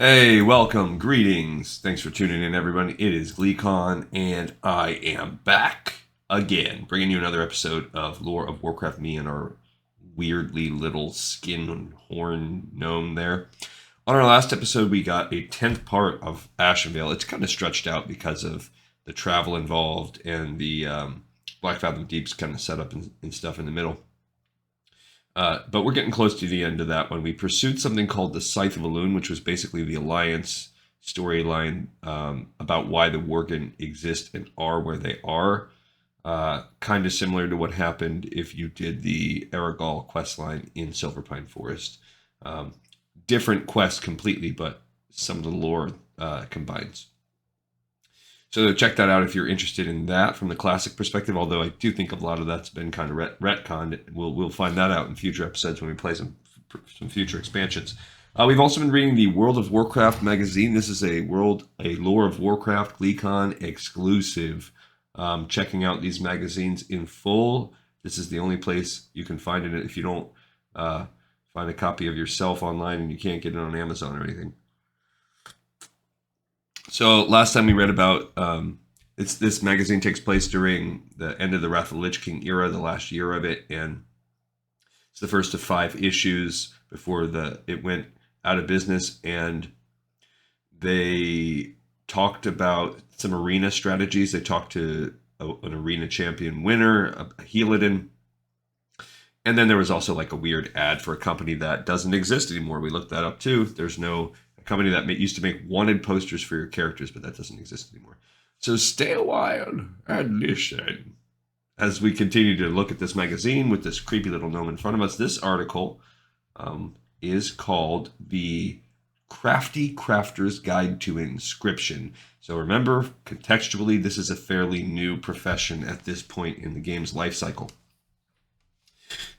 Hey, welcome, greetings. Thanks for tuning in, everybody. It is GleeCon, and I am back again, bringing you another episode of Lore of Warcraft. Me and our weirdly little skin horn gnome there. On our last episode, we got a 10th part of Ashenvale. It's kind of stretched out because of the travel involved and the Black Fathom Deep's kind of set up and stuff in the middle. But we're getting close to the end of that one. We pursued something called the Scythe of Elune, which was basically the Alliance storyline about why the Worgen exist and are where they are. Kind of similar to what happened if you did the Aragal questline in Silverpine Forest. Different quest completely, but some of the lore combines. So check that out if you're interested in that from the classic perspective, although I do think a lot of that's been kind of retconned. We'll find that out in future episodes when we play some future expansions. We've also been reading the World of Warcraft magazine. This is a Lore of Warcraft GleeCon exclusive. Checking out these magazines in full. This is the only place you can find it if you don't find a copy of yourself online and you can't get it on Amazon or anything. So last time we read about this magazine takes place during the end of the Wrath of the Lich King era, the last year of it, and it's the first of 5 issues before it went out of business. And they talked about some arena strategies. They talked to an arena champion winner, a Helidon. And then there was also like a weird ad for a company that doesn't exist anymore. We looked that up too. There's no company that used to make wanted posters for your characters, but that doesn't exist anymore. So stay a while and listen as we continue to look at this magazine with this creepy little gnome in front of us. This article is called The Crafty Crafter's Guide to Inscription. So remember, contextually, this is a fairly new profession at this point in the game's life cycle.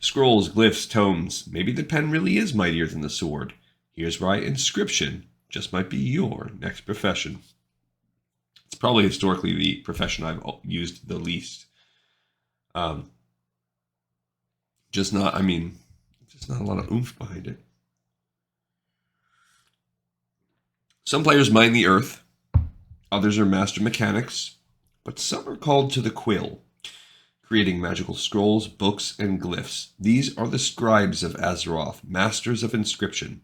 Scrolls, glyphs, tomes. Maybe the pen really is mightier than the sword. Here's why inscription just might be your next profession. It's probably historically the profession I've used the least. Just not a lot of oomph behind it. Some players mine the earth, others are master mechanics, but some are called to the quill, creating magical scrolls, books, and glyphs. These are the scribes of Azeroth, masters of inscription.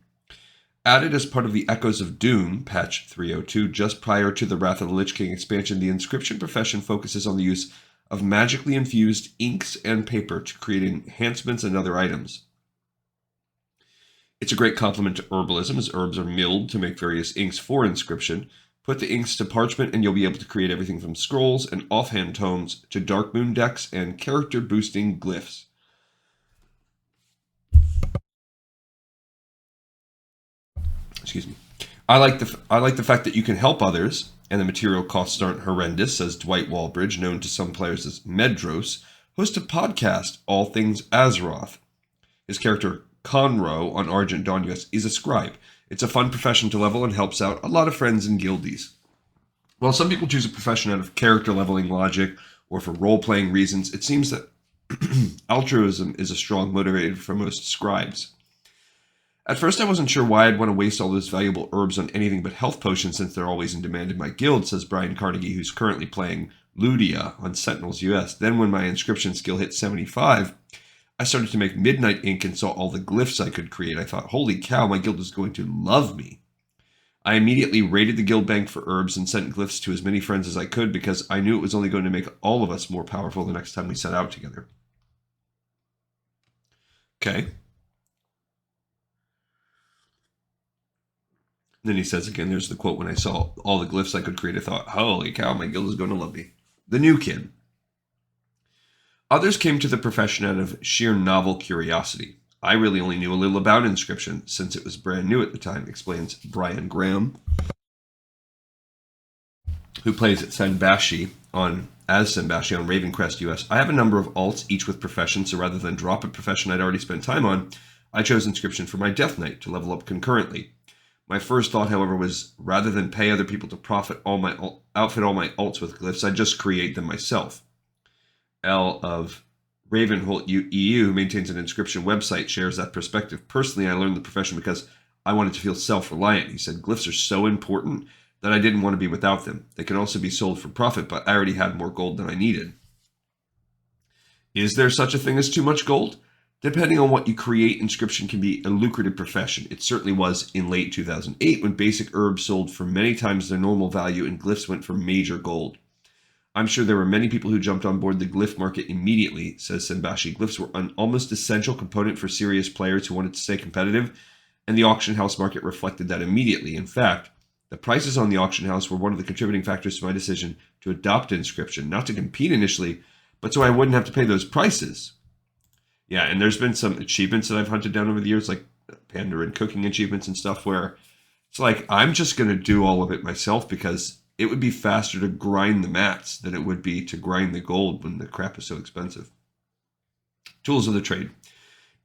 Added as part of the Echoes of Doom, patch 302, just prior to the Wrath of the Lich King expansion, the inscription profession focuses on the use of magically infused inks and paper to create enhancements and other items. It's a great complement to herbalism, as herbs are milled to make various inks for inscription. Put the inks to parchment and you'll be able to create everything from scrolls and offhand tomes to Dark Moon decks and character-boosting glyphs. Excuse me. I like the fact that you can help others, and the material costs aren't horrendous, says Dwight Walbridge, known to some players as Medros, hosts a podcast, All Things Azeroth. His character Conroe on Argent Dawn US is a scribe. It's a fun profession to level and helps out a lot of friends and guildies. While some people choose a profession out of character leveling logic or for role-playing reasons, it seems that altruism is a strong motivator for most scribes. At first I wasn't sure why I'd want to waste all those valuable herbs on anything but health potions since they're always in demand in my guild, says Brian Carnegie, who's currently playing Ludia on Sentinels US. Then when my inscription skill hit 75, I started to make midnight ink and saw all the glyphs I could create. I thought, holy cow, my guild is going to love me. I immediately raided the guild bank for herbs and sent glyphs to as many friends as I could because I knew it was only going to make all of us more powerful the next time we set out together. Okay. Then he says again, there's the quote, when I saw all the glyphs I could create, I thought, holy cow, my guild is going to love me. The new kid. Others came to the profession out of sheer novel curiosity. I really only knew a little about inscription since it was brand new at the time, explains Brian Graham, who plays at Senbashi on Ravencrest US. I have a number of alts, each with profession, so rather than drop a profession I'd already spent time on, I chose inscription for my Death Knight to level up concurrently. My first thought, however, was rather than pay other people to outfit all my alts with glyphs, I'd just create them myself. L of Ravenholt EU maintains an inscription website, shares that perspective. Personally, I learned the profession because I wanted to feel self-reliant. He said, glyphs are so important that I didn't want to be without them. They can also be sold for profit, but I already had more gold than I needed. Is there such a thing as too much gold? Depending on what you create, Inscription can be a lucrative profession. It certainly was in late 2008 when basic herbs sold for many times their normal value and glyphs went for major gold. I'm sure there were many people who jumped on board the glyph market immediately, says Senbashi. Glyphs were an almost essential component for serious players who wanted to stay competitive, and the auction house market reflected that immediately. In fact, the prices on the auction house were one of the contributing factors to my decision to adopt Inscription, not to compete initially, but so I wouldn't have to pay those prices. Yeah, and there's been some achievements that I've hunted down over the years, like Pandaren cooking achievements and stuff, where it's like, I'm just going to do all of it myself because it would be faster to grind the mats than it would be to grind the gold when the crap is so expensive. Tools of the trade.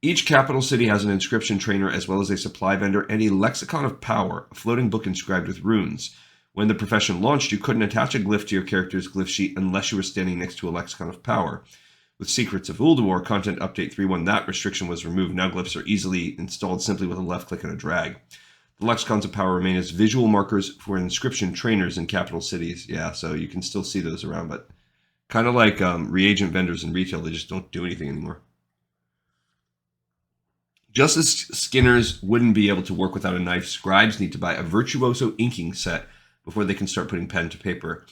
Each capital city has an inscription trainer as well as a supply vendor and a lexicon of power, a floating book inscribed with runes. When the profession launched, you couldn't attach a glyph to your character's glyph sheet unless you were standing next to a lexicon of power. With Secrets of Ulduar Content Update 3.1, that restriction was removed. Now glyphs are easily installed simply with a left click and a drag. The lexicons of power remain as visual markers for inscription trainers in capital cities. Yeah, so you can still see those around, but kind of like reagent vendors in retail, they just don't do anything anymore. Just as skinners wouldn't be able to work without a knife, scribes need to buy a virtuoso inking set before they can start putting pen to paper.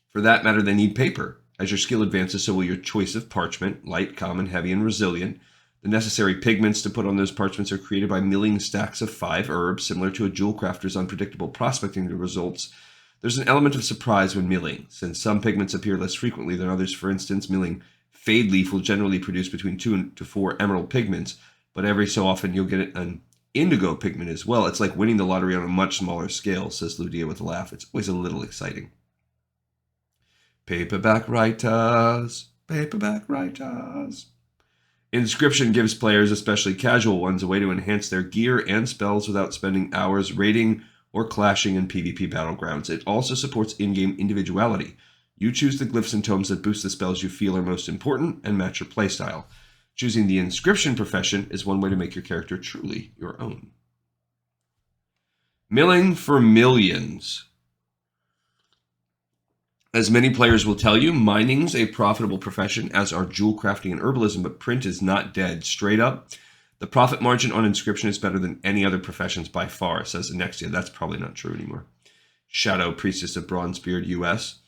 For that matter, they need paper. As your skill advances, so will your choice of parchment, light, common, heavy, and resilient. The necessary pigments to put on those parchments are created by milling stacks of 5 herbs, similar to a jewel crafter's unpredictable prospecting results. There's an element of surprise when milling, since some pigments appear less frequently than others. For instance, milling fade leaf will generally produce between 2 to 4 emerald pigments, but every so often you'll get an indigo pigment as well. It's like winning the lottery on a much smaller scale, says Ludia with a laugh. It's always a little exciting. Paperback writers, paperback writers. Inscription gives players, especially casual ones, a way to enhance their gear and spells without spending hours raiding or clashing in PvP battlegrounds. It also supports in-game individuality. You choose the glyphs and tomes that boost the spells you feel are most important and match your playstyle. Choosing the Inscription profession is one way to make your character truly your own. Milling for millions. As many players will tell you, mining's a profitable profession, as are jewel crafting and herbalism, but print is not dead. Straight up, the profit margin on Inscription is better than any other professions by far, says Anexia. That's probably not true anymore. Shadow Priestess of Bronzebeard US.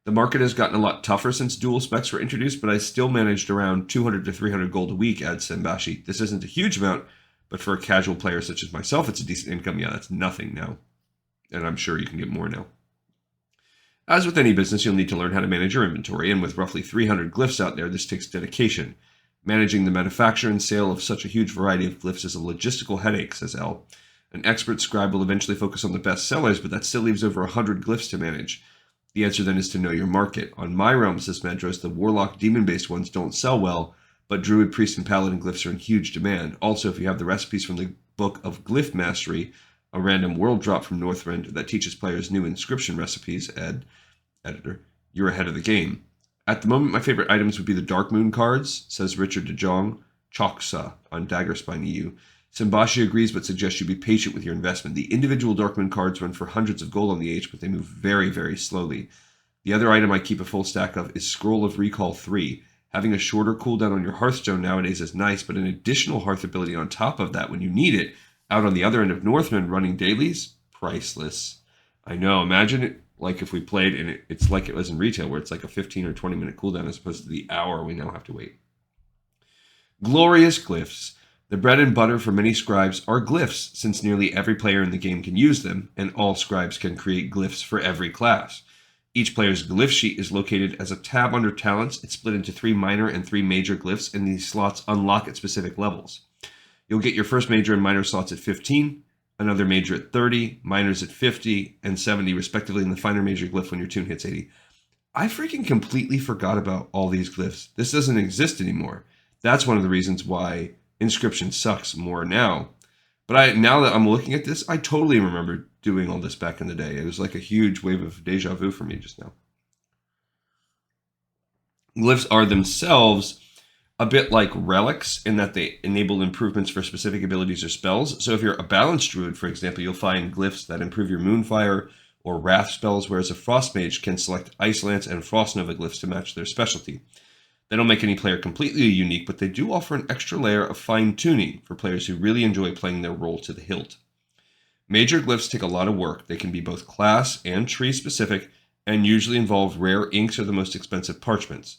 The market has gotten a lot tougher since dual specs were introduced, but I still managed around 200 to 300 gold a week, adds Senbashi. This isn't a huge amount, but for a casual player such as myself, it's a decent income. Yeah, that's nothing now. And I'm sure you can get more now. As with any business, you'll need to learn how to manage your inventory, and with roughly 300 glyphs out there, this takes dedication. Managing the manufacture and sale of such a huge variety of glyphs is a logistical headache, says El. An expert scribe will eventually focus on the best sellers, but that still leaves over 100 glyphs to manage. The answer then is to know your market. On my realm, says Medros, the warlock demon-based ones don't sell well, but druid, priest, and paladin glyphs are in huge demand. Also, if you have the recipes from the Book of Glyph Mastery, a random world drop from Northrend that teaches players new inscription recipes, editor, you're ahead of the game. At the moment, my favorite items would be the Dark Moon cards, says Richard de Jong, Choksa on Daggerspine EU. Senbashi agrees, but suggests you be patient with your investment. The individual Dark Moon cards run for hundreds of gold on the H, but they move very, very slowly. The other item I keep a full stack of is Scroll of Recall 3. Having a shorter cooldown on your Hearthstone nowadays is nice, but an additional Hearth ability on top of that when you need it, out on the other end of Northrend running dailies, priceless. I know, imagine it like if we played and it's like it was in retail, where it's like a 15 or 20 minute cooldown as opposed to the hour we now have to wait. Glorious glyphs. The bread and butter for many scribes are glyphs, since nearly every player in the game can use them, and all scribes can create glyphs for every class. Each player's glyph sheet is located as a tab under talents. It's split into 3 minor and 3 major glyphs, and these slots unlock at specific levels. You'll get your first major and minor slots at 15, another major at 30, minors at 50, and 70, respectively, in the finer major glyph when your tune hits 80. I freaking completely forgot about all these glyphs. This doesn't exist anymore. That's one of the reasons why Inscription sucks more now. But now that I'm looking at this, I totally remember doing all this back in the day. It was like a huge wave of deja vu for me just now. Glyphs are themselves a bit like relics in that they enable improvements for specific abilities or spells. So if you're a balanced druid, for example, you'll find glyphs that improve your Moonfire or Wrath spells, whereas a Frost Mage can select Ice Lance and Frost Nova glyphs to match their specialty. They don't make any player completely unique, but they do offer an extra layer of fine-tuning for players who really enjoy playing their role to the hilt. Major glyphs take a lot of work. They can be both class and tree specific, and usually involve rare inks or the most expensive parchments.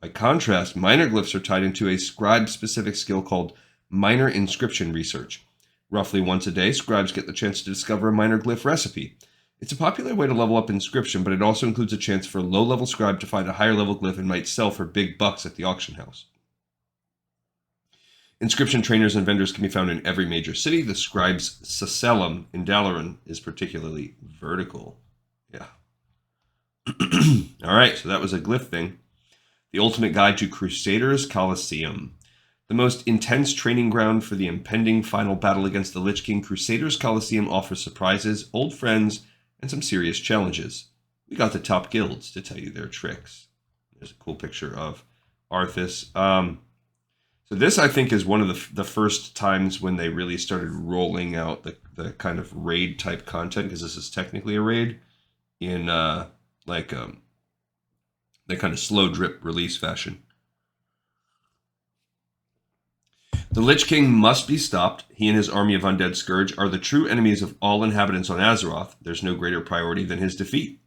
By contrast, minor glyphs are tied into a scribe-specific skill called minor inscription research. Roughly once a day, scribes get the chance to discover a minor glyph recipe. It's a popular way to level up Inscription, but it also includes a chance for a low-level scribe to find a higher-level glyph and might sell for big bucks at the auction house. Inscription trainers and vendors can be found in every major city. The scribe's Sacellum in Dalaran is particularly vertical. Yeah. All right, so that was a glyph thing. The ultimate guide to Crusader's Colosseum. The most intense training ground for the impending final battle against the Lich King, Crusader's Colosseum offers surprises, old friends, and some serious challenges. We got the top guilds to tell you their tricks. There's a cool picture of Arthas. So this, I think, is one of the first times when they really started rolling out the kind of raid-type content, because this is technically a raid, in the kind of slow drip release fashion. The Lich King must be stopped. He and his army of undead scourge are the true enemies of all inhabitants on Azeroth. There's no greater priority than his defeat.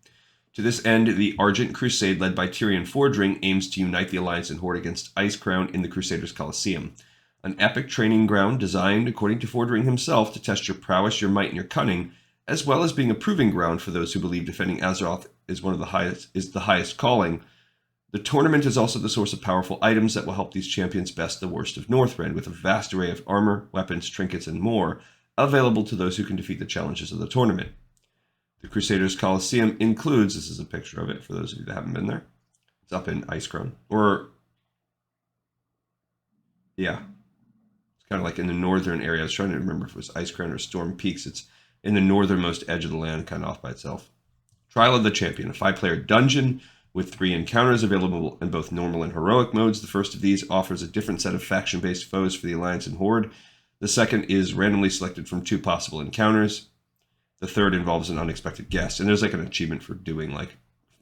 To this end, the Argent Crusade, led by Tyrion Fordring, aims to unite the Alliance and Horde against Icecrown in the Crusaders' Colosseum. An epic training ground designed, according to Fordring himself, to test your prowess, your might, and your cunning, as well as being a proving ground for those who believe defending Azeroth is the highest calling. The tournament is also the source of powerful items that will help these champions best the worst of Northrend, with a vast array of armor, weapons, trinkets, and more available to those who can defeat the challenges of the tournament. The Crusaders Colosseum includes, this is a picture of it for those of you that haven't been there. It's up in Icecrown. Yeah. It's kind of like in the northern area. I was trying to remember if it was Icecrown or Storm Peaks. It's in the northernmost edge of the land, kind of off by itself. Trial of the Champion, a 5-player dungeon with 3 encounters available in both normal and heroic modes. The first of these offers a different set of faction-based foes for the Alliance and Horde. The second is randomly selected from 2 possible encounters. The third involves an unexpected guest. And there's like an achievement for doing, like,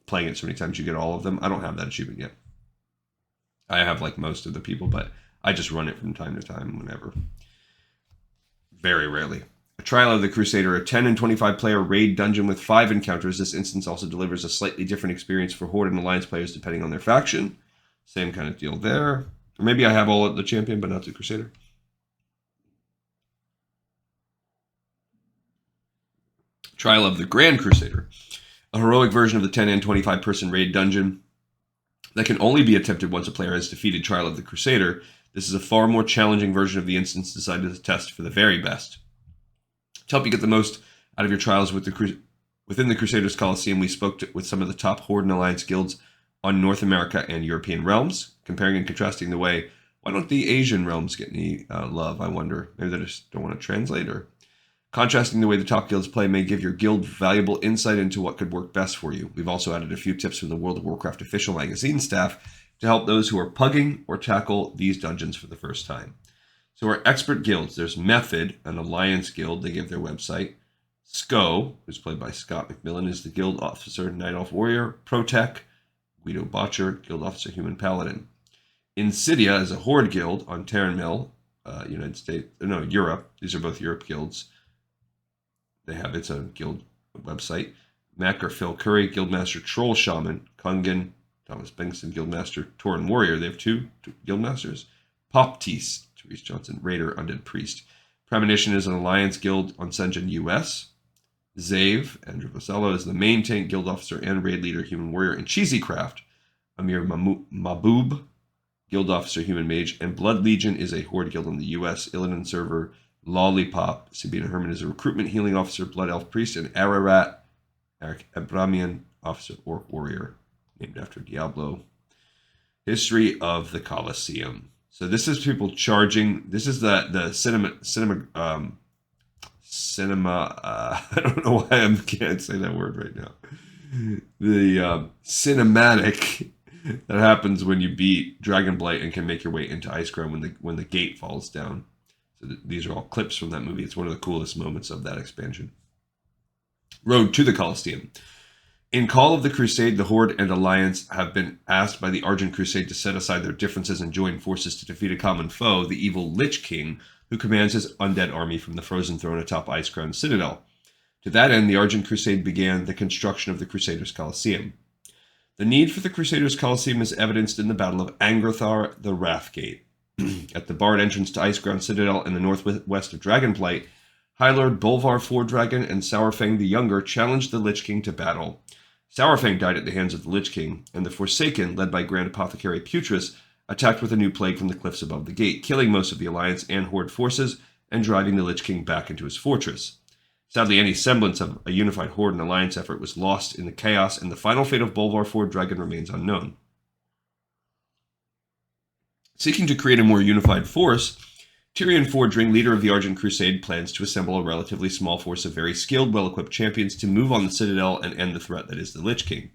playing it so many times you get all of them. I don't have that achievement yet. I have, like, most of the people, but I just run it from time to time whenever. Very rarely. A Trial of the Crusader, a 10 and 25 player raid dungeon with 5 encounters. This instance also delivers a slightly different experience for Horde and Alliance players depending on their faction. Same kind of deal there. Or maybe I have all of the Champion, but not the Crusader. Trial of the Grand Crusader, a heroic version of the 10 and 25 person raid dungeon that can only be attempted once a player has defeated Trial of the Crusader. This is a far more challenging version of the instance designed to test for the very best. To help you get the most out of your trials within the Crusaders Colosseum, we spoke with some of the top Horde and Alliance guilds on North America and European realms, comparing and contrasting the way, why don't the Asian realms get any love, I wonder? Maybe they just don't want to translate, or contrasting the way the top guilds play may give your guild valuable insight into what could work best for you. We've also added a few tips from the World of Warcraft official magazine staff to help those who are pugging or tackle these dungeons for the first time. So our expert guilds, there's Method, an Alliance guild, they give their website. Sko, who's played by Scott McMillan, is the guild officer, Night Elf Warrior. Protech, Guido Botcher, guild officer, Human Paladin. Insidia is a Horde guild on Terran Mill, Europe. These are both Europe guilds. They have its own guild website. Mac or Phil Curry, Guildmaster Troll Shaman. Kungan, Thomas Bengtson, Guildmaster Tauren Warrior. They have 2 guildmasters. Poptis, Therese Johnson, Raider, Undead Priest. Premonition is an Alliance guild on Sengen US. Zave, Andrew Vasello, is the main tank guild officer and raid leader, Human Warrior. And Cheesycraft, Amir Maboob, guild officer, Human Mage. And Blood Legion is a Horde guild on the US. Illidan server, Lollipop. Sabina Herman is a recruitment healing officer, Blood Elf Priest. And Ararat, Eric Abramian, officer, Orc Warrior, named after Diablo. History of the Colosseum. So this is people charging. This is the cinema. I don't know why I can't say that word right now. The cinematic That happens when you beat Dragonblight and can make your way into Icecrown when the gate falls down. So these are all clips from that movie. It's one of the coolest moments of that expansion. Road to the Colosseum. In Call of the Crusade, the Horde and Alliance have been asked by the Argent Crusade to set aside their differences and join forces to defeat a common foe, the evil Lich King, who commands his undead army from the Frozen Throne atop Icecrown Citadel. To that end, the Argent Crusade began the construction of the Crusaders' Colosseum. The need for the Crusaders' Colosseum is evidenced in the Battle of Angrathar the Wrathgate. At the barred entrance to Icecrown Citadel in the northwest of Dragonblight, High Lord Bolvar Fourdragon and Sourfang the Younger challenged the Lich King to battle. Sourfang died at the hands of the Lich King, and the Forsaken, led by Grand Apothecary Putris, attacked with a new plague from the cliffs above the gate, killing most of the Alliance and Horde forces and driving the Lich King back into his fortress. Sadly, any semblance of a unified Horde and Alliance effort was lost in the chaos, and the final fate of Bolvar Fourdragon remains unknown. Seeking to create a more unified force, Tyrion Fordring, leader of the Argent Crusade, plans to assemble a relatively small force of very skilled, well-equipped champions to move on the Citadel and end the threat that is the Lich King.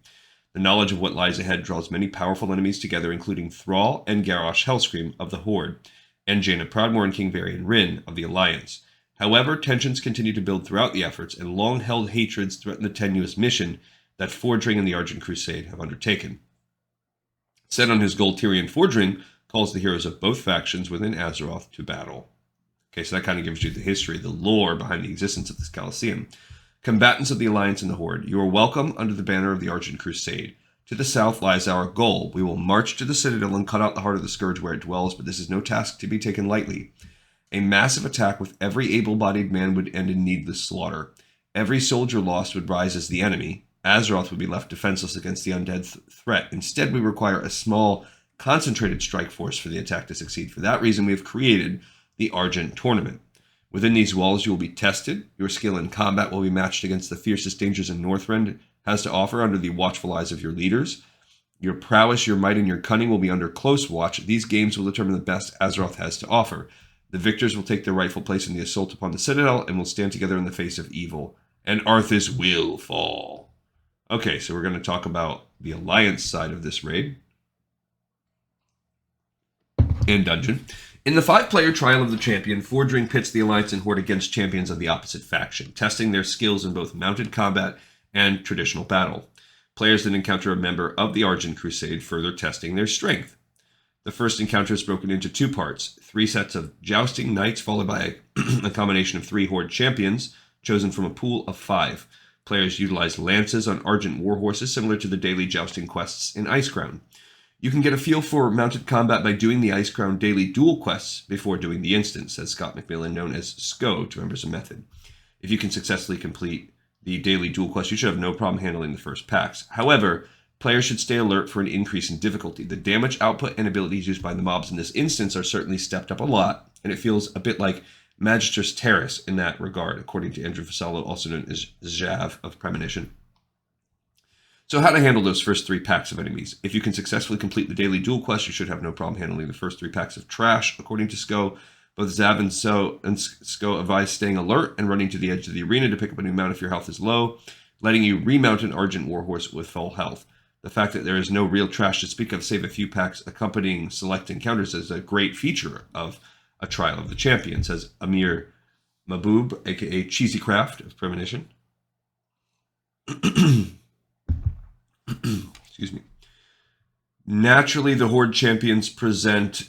The knowledge of what lies ahead draws many powerful enemies together, including Thrall and Garrosh Hellscream of the Horde, and Jaina Proudmoore and King Varian Wrynn of the Alliance. However, tensions continue to build throughout the efforts, and long-held hatreds threaten the tenuous mission that Fordring and the Argent Crusade have undertaken. Set on his goal, Tyrion Fordring calls the heroes of both factions within Azeroth to battle. Okay, so that kind of gives you the history, the lore behind the existence of this Colosseum. Combatants of the Alliance and the Horde, you are welcome under the banner of the Argent Crusade. To the south lies our goal. We will march to the Citadel and cut out the heart of the Scourge where it dwells, but this is no task to be taken lightly. A massive attack with every able-bodied man would end in needless slaughter. Every soldier lost would rise as the enemy. Azeroth would be left defenseless against the undead threat. Instead, we require a small, concentrated strike force for the attack to succeed. For that reason, we have created the Argent Tournament. Within these walls, you will be tested. Your skill in combat will be matched against the fiercest dangers in Northrend has to offer under the watchful eyes of your leaders. Your prowess, your might, and your cunning will be under close watch. These games will determine the best Azeroth has to offer. The victors will take their rightful place in the assault upon the Citadel and will stand together in the face of evil. And Arthas will fall. Okay, so we're going to talk about the Alliance side of this raid and dungeon. In the 5-player Trial of the Champion, Fordring pits the Alliance and Horde against champions of the opposite faction, testing their skills in both mounted combat and traditional battle. Players then encounter a member of the Argent Crusade, further testing their strength. The first encounter is broken into 2 parts, 3 sets of jousting knights followed by a combination of 3 Horde champions chosen from a pool of 5. Players utilize lances on Argent warhorses similar to the daily jousting quests in Icecrown. You can get a feel for mounted combat by doing the Icecrown daily duel quests before doing the instance, says Scott McMillan, known as SCO to members of Method. If you can successfully complete the daily duel quest, you should have no problem handling the first packs. However, players should stay alert for an increase in difficulty. The damage output and abilities used by the mobs in this instance are certainly stepped up a lot, and it feels a bit like Magister's Terrace in that regard, according to Andrew Fasalo, also known as Jav of Premonition. So how to handle those first 3 packs of enemies. If you can successfully complete the daily duel quest, you should have no problem handling the first 3 packs of trash, according to SCO. Both Zav and SCO advise staying alert and running to the edge of the arena to pick up a new mount if your health is low, letting you remount an Argent warhorse with full health. The fact that there is no real trash to speak of, save a few packs accompanying select encounters, is a great feature of a Trial of the Champion, says Amir Mahbub, aka Cheesycraft of Premonition. Excuse me. Naturally, the Horde champions present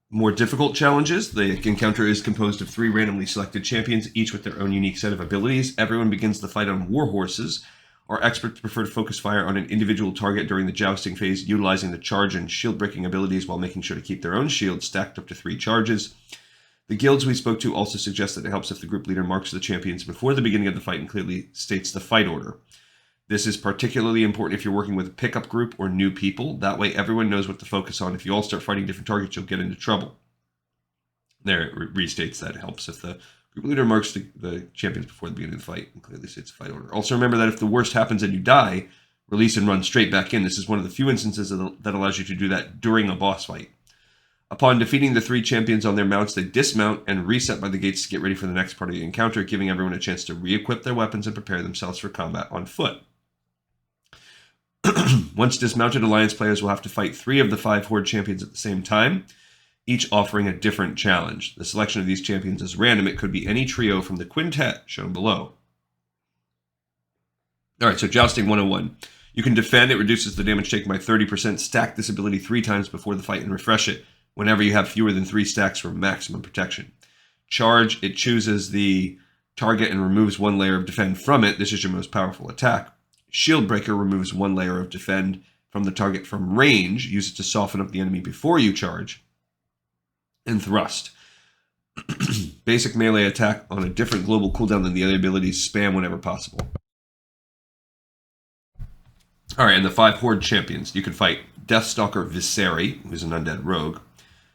more difficult challenges. The encounter is composed of 3 randomly selected champions, each with their own unique set of abilities. Everyone begins the fight on warhorses. Our experts prefer to focus fire on an individual target during the jousting phase, utilizing the charge and shield breaking abilities while making sure to keep their own shields stacked up to 3 charges. The guilds we spoke to also suggest that it helps if the group leader marks the champions before the beginning of the fight and clearly states the fight order. This is particularly important if you're working with a pickup group or new people. That way everyone knows what to focus on. If you all start fighting different targets, you'll get into trouble. There, it restates that it helps if the group leader marks the champions before the beginning of the fight and clearly states the fight order. Also remember that if the worst happens and you die, release and run straight back in. This is one of the few instances that allows you to do that during a boss fight. Upon defeating the 3 champions on their mounts, they dismount and reset by the gates to get ready for the next part of the encounter, giving everyone a chance to re-equip their weapons and prepare themselves for combat on foot. Once dismounted, Alliance players will have to fight 3 of the 5 Horde champions at the same time, each offering a different challenge. The selection of these champions is random. It could be any trio from the quintet shown below. All right, so Jousting 101. You can defend. It reduces the damage taken by 30%. Stack this ability 3 times before the fight and refresh it whenever you have fewer than 3 stacks for maximum protection. Charge. It chooses the target and removes 1 layer of defend from it. This is your most powerful attack. Shield Breaker removes 1 layer of defend from the target from range. Use it to soften up the enemy before you charge. And Thrust. Basic melee attack on a different global cooldown than the other abilities. Spam whenever possible. Alright, and the 5 Horde champions. You can fight Deathstalker Visceri, who's an undead rogue.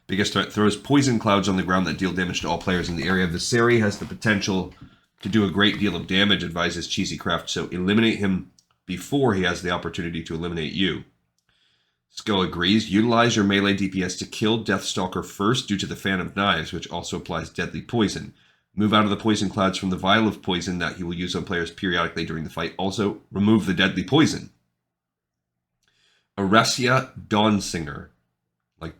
Biggest threat, throws poison clouds on the ground that deal damage to all players in the area. Visceri has the potential to do a great deal of damage, advises Cheesy Craft, so eliminate him before he has the opportunity to eliminate you. Skull agrees. Utilize your melee DPS to kill Deathstalker first due to the Fan of Knives, which also applies deadly poison. Move out of the poison clouds from the vial of poison that he will use on players periodically during the fight. Also, remove the deadly poison. Aresia Dawnsinger. Like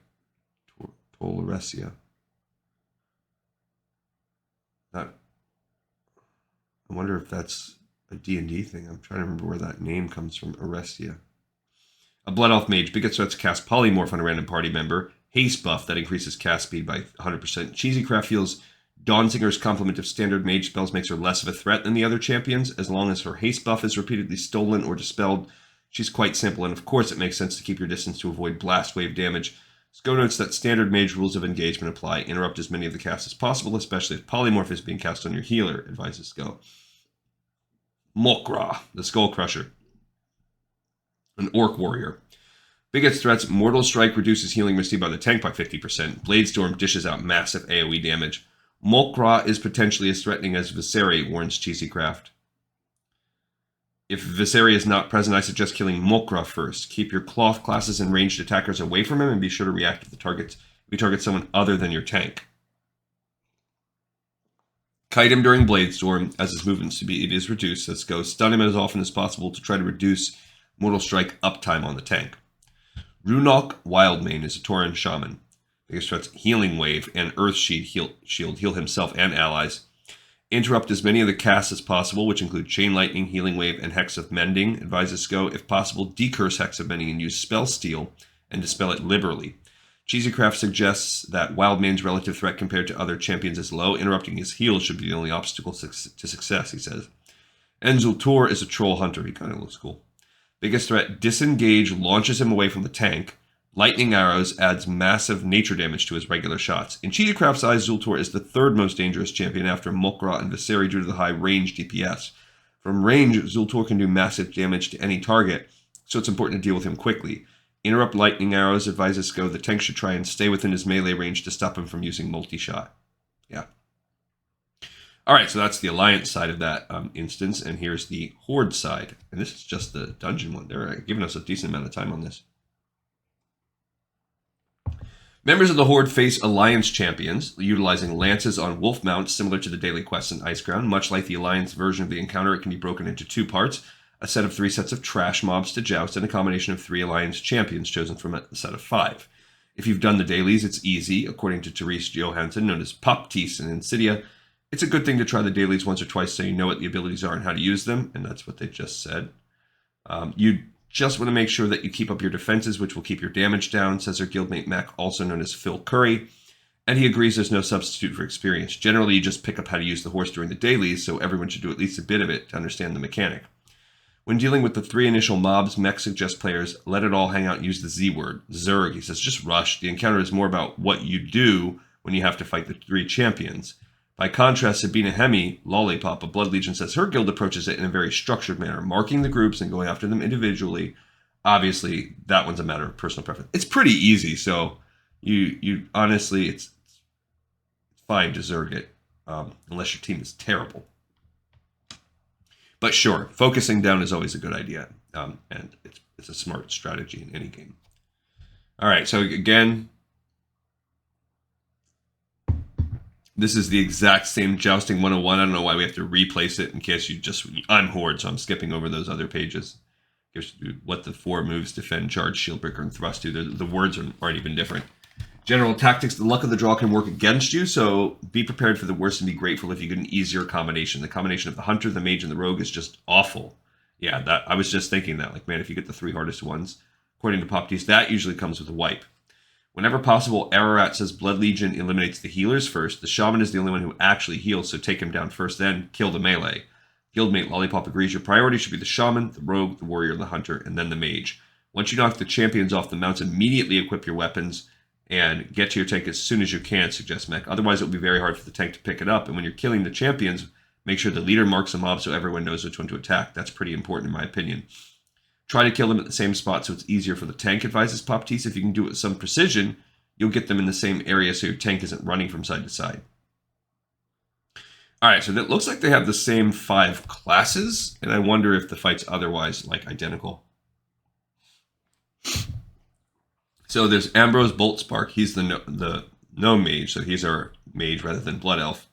Toleresia. I wonder if that's a D&D thing. I'm trying to remember where that name comes from. Aresia. A Blood Elf Mage. Biggest threats cast Polymorph on a random party member. Haste buff that increases cast speed by 100%. Cheesy Craft feels Dawnsinger's complement of standard mage spells makes her less of a threat than the other champions. As long as her haste buff is repeatedly stolen or dispelled, she's quite simple, and of course it makes sense to keep your distance to avoid blast wave damage. Sko notes that standard mage rules of engagement apply. Interrupt as many of the casts as possible, especially if Polymorph is being cast on your healer, advises Sko. Mokra, the Skull Crusher. An Orc Warrior. Biggest threats, Mortal Strike reduces healing received by the tank by 50%. Bladestorm dishes out massive AoE damage. Mokra is potentially as threatening as Visceri, warns Cheesy Craft. If Visceri is not present, I suggest killing Mokra first. Keep your cloth classes and ranged attackers away from him, and be sure to react if you target someone other than your tank. Kite him during Bladestorm, as his movement speed is reduced. Let's go. Stun him as often as possible to try to reduce Mortal Strike uptime on the tank. Runok Wildmane is a Tauren Shaman. Biggest threats, Healing Wave and Earth Shield heal himself and allies. Interrupt as many of the casts as possible, which include Chain Lightning, Healing Wave, and Hex of Mending. Advises Sko, if possible, decurse Hex of Mending and use Spell Steal and dispel it liberally. Cheesycraft suggests that Wildmane's relative threat compared to other champions is low. Interrupting his heals should be the only obstacle to success, he says. And Zultor is a Troll Hunter. He kind of looks cool. Biggest threat, Disengage launches him away from the tank. Lightning Arrows adds massive nature damage to his regular shots. In Cheesycraft's eyes, Zultor is the 3rd most dangerous champion after Mokra and Visceri due to the high range DPS. From range, Zultor can do massive damage to any target, so it's important to deal with him quickly. Interrupt Lightning Arrows, advises Sko. The tank should try and stay within his melee range to stop him from using multi-shot. Yeah. Alright, so that's the Alliance side of that instance, and here's the Horde side. And this is just the dungeon one. They're giving us a decent amount of time on this. Members of the Horde face Alliance champions, utilizing lances on wolf mounts similar to the daily quests in Iceground. Much like the Alliance version of the encounter, it can be broken into 2 parts. A set of 3 sets of trash mobs to joust, and a combination of 3 Alliance champions chosen from a set of 5. If you've done the dailies, it's easy. According to Therese Johansson, known as Poptease in Insidia, it's a good thing to try the dailies once or twice so you know what the abilities are and how to use them, and that's what they just said. You just want to make sure that you keep up your defenses, which will keep your damage down, says her guildmate Mac, also known as Phil Curry, and he agrees there's no substitute for experience. Generally, you just pick up how to use the horse during the dailies, so everyone should do at least a bit of it to understand the mechanic. When dealing with the 3 initial mobs, Mech suggests players let it all hang out and use the Z word. Zerg, he says, just rush. The encounter is more about what you do when you have to fight the 3 champions. By contrast, Sabina Hemi, Lollipop, a Blood Legion, says her guild approaches it in a very structured manner, marking the groups and going after them individually. Obviously, that one's a matter of personal preference. It's pretty easy, so you honestly, it's fine to Zerg it, unless your team is terrible. But sure, focusing down is always a good idea, and it's a smart strategy in any game. All right, so again, this is the exact same Jousting 101. I don't know why we have to replace it in case you just... I'm Horde, so I'm skipping over those other pages. gives you what the 4 moves: defend, charge, shield breaker, and thrust do. The words aren't even different. General tactics: the luck of the draw can work against you, so be prepared for the worst and be grateful if you get an easier combination. The combination of the hunter, the mage, and the rogue is just awful. Yeah, that I was just thinking that. Like, man, if you get the 3 hardest ones, according to Poptees, that usually comes with a wipe. Whenever possible, Ararat says Blood Legion eliminates the healers first. The shaman is the only one who actually heals, so take him down first, then kill the melee. Guildmate Lollipop agrees your priority should be the shaman, the rogue, the warrior, the hunter, and then the mage. Once you knock the champions off the mounts, immediately equip your weapons and get to your tank as soon as you can, suggests Mech. Otherwise, it will be very hard for the tank to pick it up. And when you're killing the champions, make sure the leader marks a mob so everyone knows which one to attack. That's pretty important in my opinion. Try to kill them at the same spot so it's easier for the tank, advises Poptees. If you can do it with some precision, you'll get them in the same area so your tank isn't running from side to side. All right, so that looks like they have the same 5 classes, and I wonder if the fight's otherwise like identical. So there's Ambrose Boltspark. He's the gnome mage, so he's our mage rather than blood elf.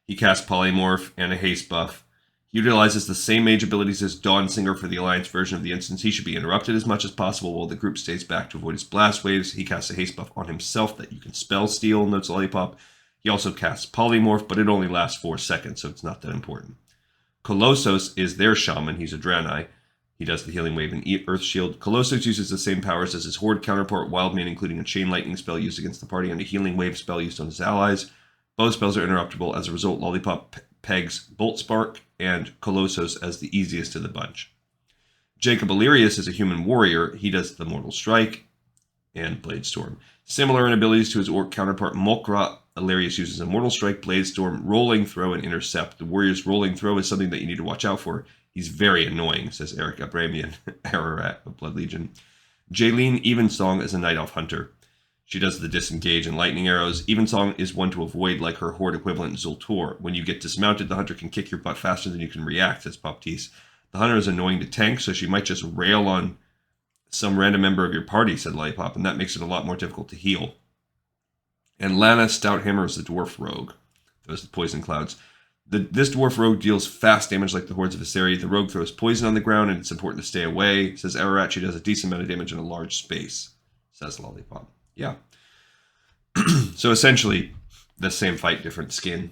He casts polymorph and a haste buff. He utilizes the same mage abilities as Dawnsinger for the Alliance version of the instance. He should be interrupted as much as possible while the group stays back to avoid his blast waves. He casts a haste buff on himself that you can spell steal, notes Lollipop. He also casts polymorph, but it only lasts 4 seconds, so it's not that important. Colossus is their shaman. He's a Draenei. He does the healing wave and earth shield. Colossus uses the same powers as his horde counterpart, Wildman, including a chain lightning spell used against the party and a healing wave spell used on his allies. Both spells are interruptible. As a result, Lollipop pegs Boltspark and Colossus as the easiest of the bunch. Jacob Illyrius is a human warrior. He does the Mortal Strike and Blade Storm. Similar in abilities to his orc counterpart Molkra, Illyrius uses a Mortal Strike, Blade Storm, Rolling Throw, and Intercept. The warrior's Rolling Throw is something that you need to watch out for. He's very annoying, says Eric Abramian, Ararat of Blood Legion. Jaylene Evensong is a Night Elf hunter. She does the disengage and lightning arrows. Evensong is one to avoid like her horde equivalent Zultor. When you get dismounted, the hunter can kick your butt faster than you can react, says Poptees. The hunter is annoying to tank, so she might just rail on some random member of your party, said Lollipop, and that makes it a lot more difficult to heal. And Lana Stouthammer is the dwarf rogue. Those are the poison clouds. This dwarf rogue deals fast damage like the hordes of Viseri. The rogue throws poison on the ground, and it's important to stay away, says Ararat. She does a decent amount of damage in a large space, says Lollipop. Yeah. So essentially, the same fight, different skin.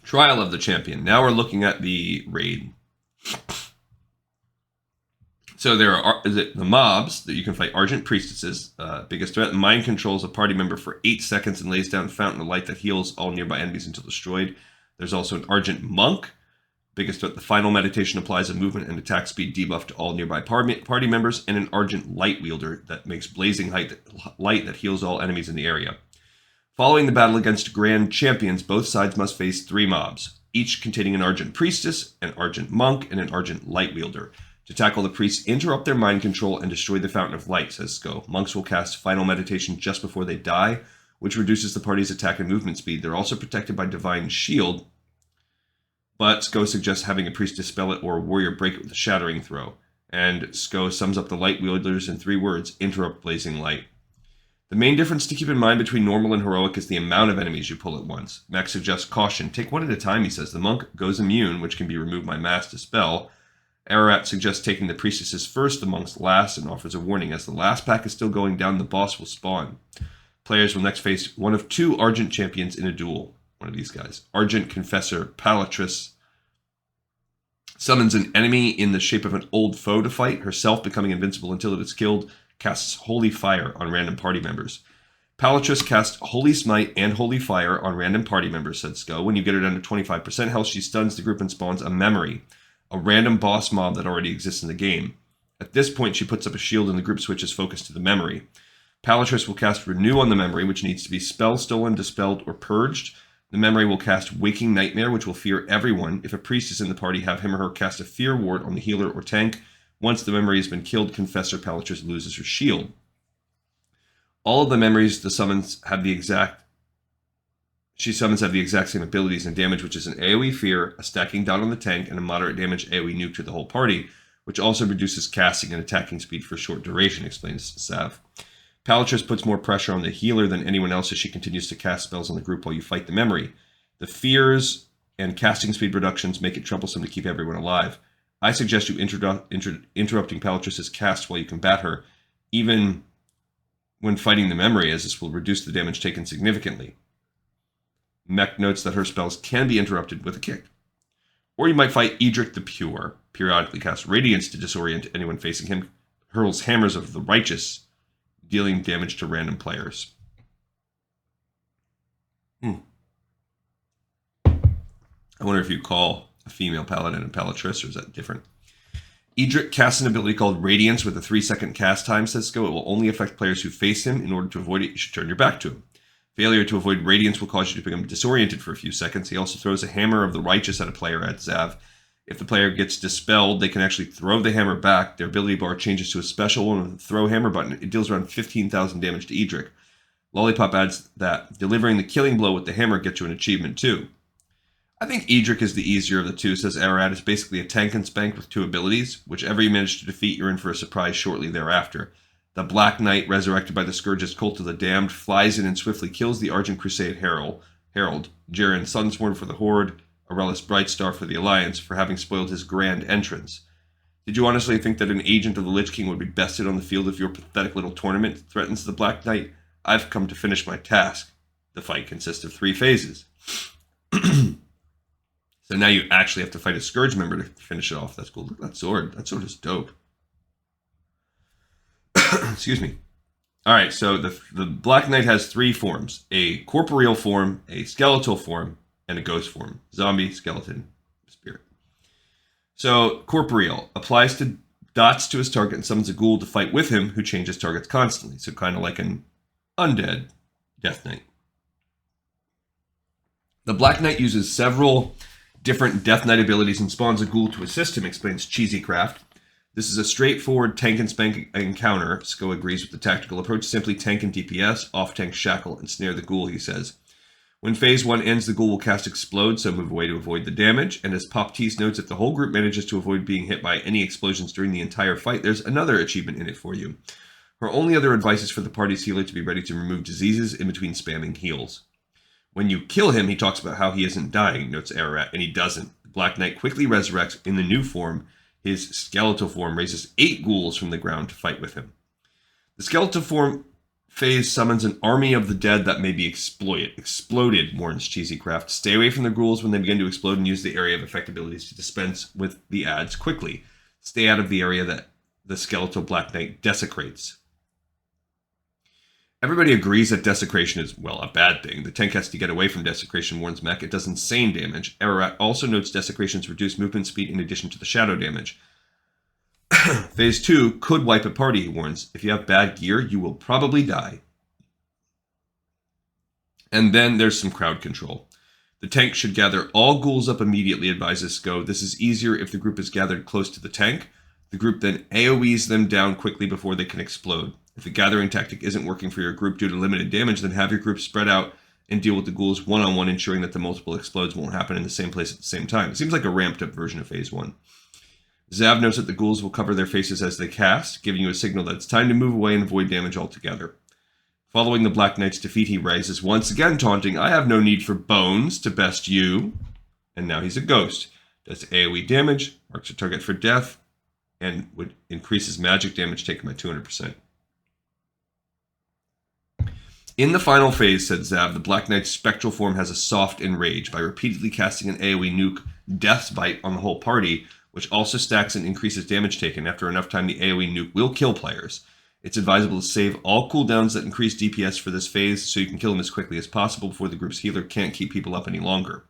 Trial of the Champion. Now we're looking at the raid. So there are the mobs that you can fight. Argent Priestesses, biggest threat. Mind controls a party member for 8 seconds and lays down a fountain of light that heals all nearby enemies until destroyed. There's also an Argent Monk. Biggest threat. The final meditation applies a movement and attack speed debuff to all nearby party members. And an Argent Light Wielder that makes blazing light that heals all enemies in the area. Following the battle against Grand Champions, both sides must face 3 mobs, each containing an Argent Priestess, an Argent Monk, and an Argent Light Wielder. To tackle the priests, interrupt their mind control and destroy the Fountain of Light, says Sko. Monks will cast Final Meditation just before they die, which reduces the party's attack and movement speed. They're also protected by Divine Shield, but Sko suggests having a priest dispel it or a warrior break it with a Shattering Throw. And Sko sums up the Light Wielders in 3 words: interrupt blazing light. The main difference to keep in mind between normal and heroic is the amount of enemies you pull at once. Max suggests caution. Take one at a time, he says. The monk goes immune, which can be removed by Mass Dispel. Ararat suggests taking the priestesses first, the monks last, and offers a warning. As the last pack is still going down, the boss will spawn. Players will next face one of 2 Argent champions in a duel. One of these guys. Argent Confessor Palatrus summons an enemy in the shape of an old foe to fight, herself becoming invincible until it is killed, casts Holy Fire on random party members. Palatrus casts Holy Smite and Holy Fire on random party members, said Sko. When you get her down to 25% health, she stuns the group and spawns a memory, a random boss mob that already exists in the game. At this point, she puts up a shield and the group switches focus to the memory. Palatrus will cast Renew on the memory, which needs to be spell stolen, dispelled, or purged. The memory will cast Waking Nightmare, which will fear everyone. If a priest is in the party, have him or her cast a Fear Ward on the healer or tank. Once the memory has been killed, Confessor Palatrus loses her shield. All of the memories the summons have the exact same abilities and damage, which is an AoE Fear, a stacking dot on the tank, and a moderate damage AoE nuke to the whole party, which also reduces casting and attacking speed for a short duration, explains Sav. Palatrus puts more pressure on the healer than anyone else as she continues to cast spells on the group while you fight the memory. The fears and casting speed reductions make it troublesome to keep everyone alive. I suggest you interrupting Palatrus's cast while you combat her, even when fighting the memory, as this will reduce the damage taken significantly. Mech notes that her spells can be interrupted with a kick. Or you might fight Edric the Pure, periodically cast Radiance to disorient anyone facing him, hurls Hammers of the Righteous, dealing damage to random players. I wonder if you call a female paladin a Palatrus, or is that different? Edric casts an ability called Radiance with a 3-second cast time, says Sko. It will only affect players who face him. In order to avoid it, you should turn your back to him. Failure to avoid Radiance will cause you to become disoriented for a few seconds. He also throws a Hammer of the Righteous at a player, adds Zav. If the player gets dispelled, they can actually throw the hammer back. Their ability bar changes to a special one with the throw hammer button. It deals around 15,000 damage to Edric. Lollipop adds that delivering the killing blow with the hammer gets you an achievement too. I think Edric is the easier of the two, says Ararat. Is basically a tank and spank with 2 abilities. Whichever you manage to defeat, you're in for a surprise shortly thereafter. The Black Knight, resurrected by the Scourge's Cult of the Damned, flies in and swiftly kills the Argent Crusade Herald, Jaren Sunsworn for the Horde, Aurelius Brightstar for the Alliance, for having spoiled his grand entrance. Did you honestly think that an agent of the Lich King would be bested on the field if your pathetic little tournament threatens the Black Knight? I've come to finish my task. The fight consists of 3 phases. So now you actually have to fight a Scourge member to finish it off. That's cool. Look at that sword. That sword is dope. Excuse me. All right, so the Black Knight has 3 forms: a corporeal form, a skeletal form, and a ghost form. Zombie, skeleton, spirit. So corporeal applies to dots to his target and summons a ghoul to fight with him, who changes targets constantly. So kind of like an undead Death Knight. The Black Knight uses several different Death Knight abilities and spawns a ghoul to assist him, explains Cheesy Craft. This is a straightforward tank and spank encounter. Sko agrees with the tactical approach. Simply tank and DPS, off-tank shackle, and snare the ghoul, he says. When phase 1 ends, the ghoul will cast Explode, so move away to avoid the damage. And as Pop Tease notes, if the whole group manages to avoid being hit by any explosions during the entire fight, there's another achievement in it for you. Her only other advice is for the party's healer to be ready to remove diseases in between spamming heals. When you kill him, he talks about how he isn't dying, notes Ararat, and he doesn't. The Black Knight quickly resurrects in the new form. His skeletal form raises 8 ghouls from the ground to fight with him. The skeletal form phase summons an army of the dead that may be exploded, warns Cheesy Craft. Stay away from the ghouls when they begin to explode and use the area of effect abilities to dispense with the adds quickly. Stay out of the area that the skeletal Black Knight desecrates. Everybody agrees that desecration is, well, a bad thing. The tank has to get away from desecration, warns Mech. It does insane damage. Ararat also notes desecration's reduced movement speed in addition to the shadow damage. Phase 2 could wipe a party, he warns. If you have bad gear, you will probably die. And then there's some crowd control. The tank should gather all ghouls up immediately, advises Sko. This is easier if the group is gathered close to the tank. The group then AoEs them down quickly before they can explode. If the gathering tactic isn't working for your group due to limited damage, then have your group spread out and deal with the ghouls one-on-one, ensuring that the multiple explodes won't happen in the same place at the same time. It seems like a ramped-up version of Phase 1. Zav notes that the ghouls will cover their faces as they cast, giving you a signal that it's time to move away and avoid damage altogether. Following the Black Knight's defeat, he rises, once again taunting, I have no need for bones to best you. And now he's a ghost. Does AoE damage, marks a target for death, and would increase his magic damage taken by 200%. In the final phase, said Zav, the Black Knight's spectral form has a soft enrage. By repeatedly casting an AoE nuke, Death's Bite, on the whole party, which also stacks and increases damage taken. After enough time, the AoE nuke will kill players. It's advisable to save all cooldowns that increase DPS for this phase so you can kill them as quickly as possible before the group's healer can't keep people up any longer.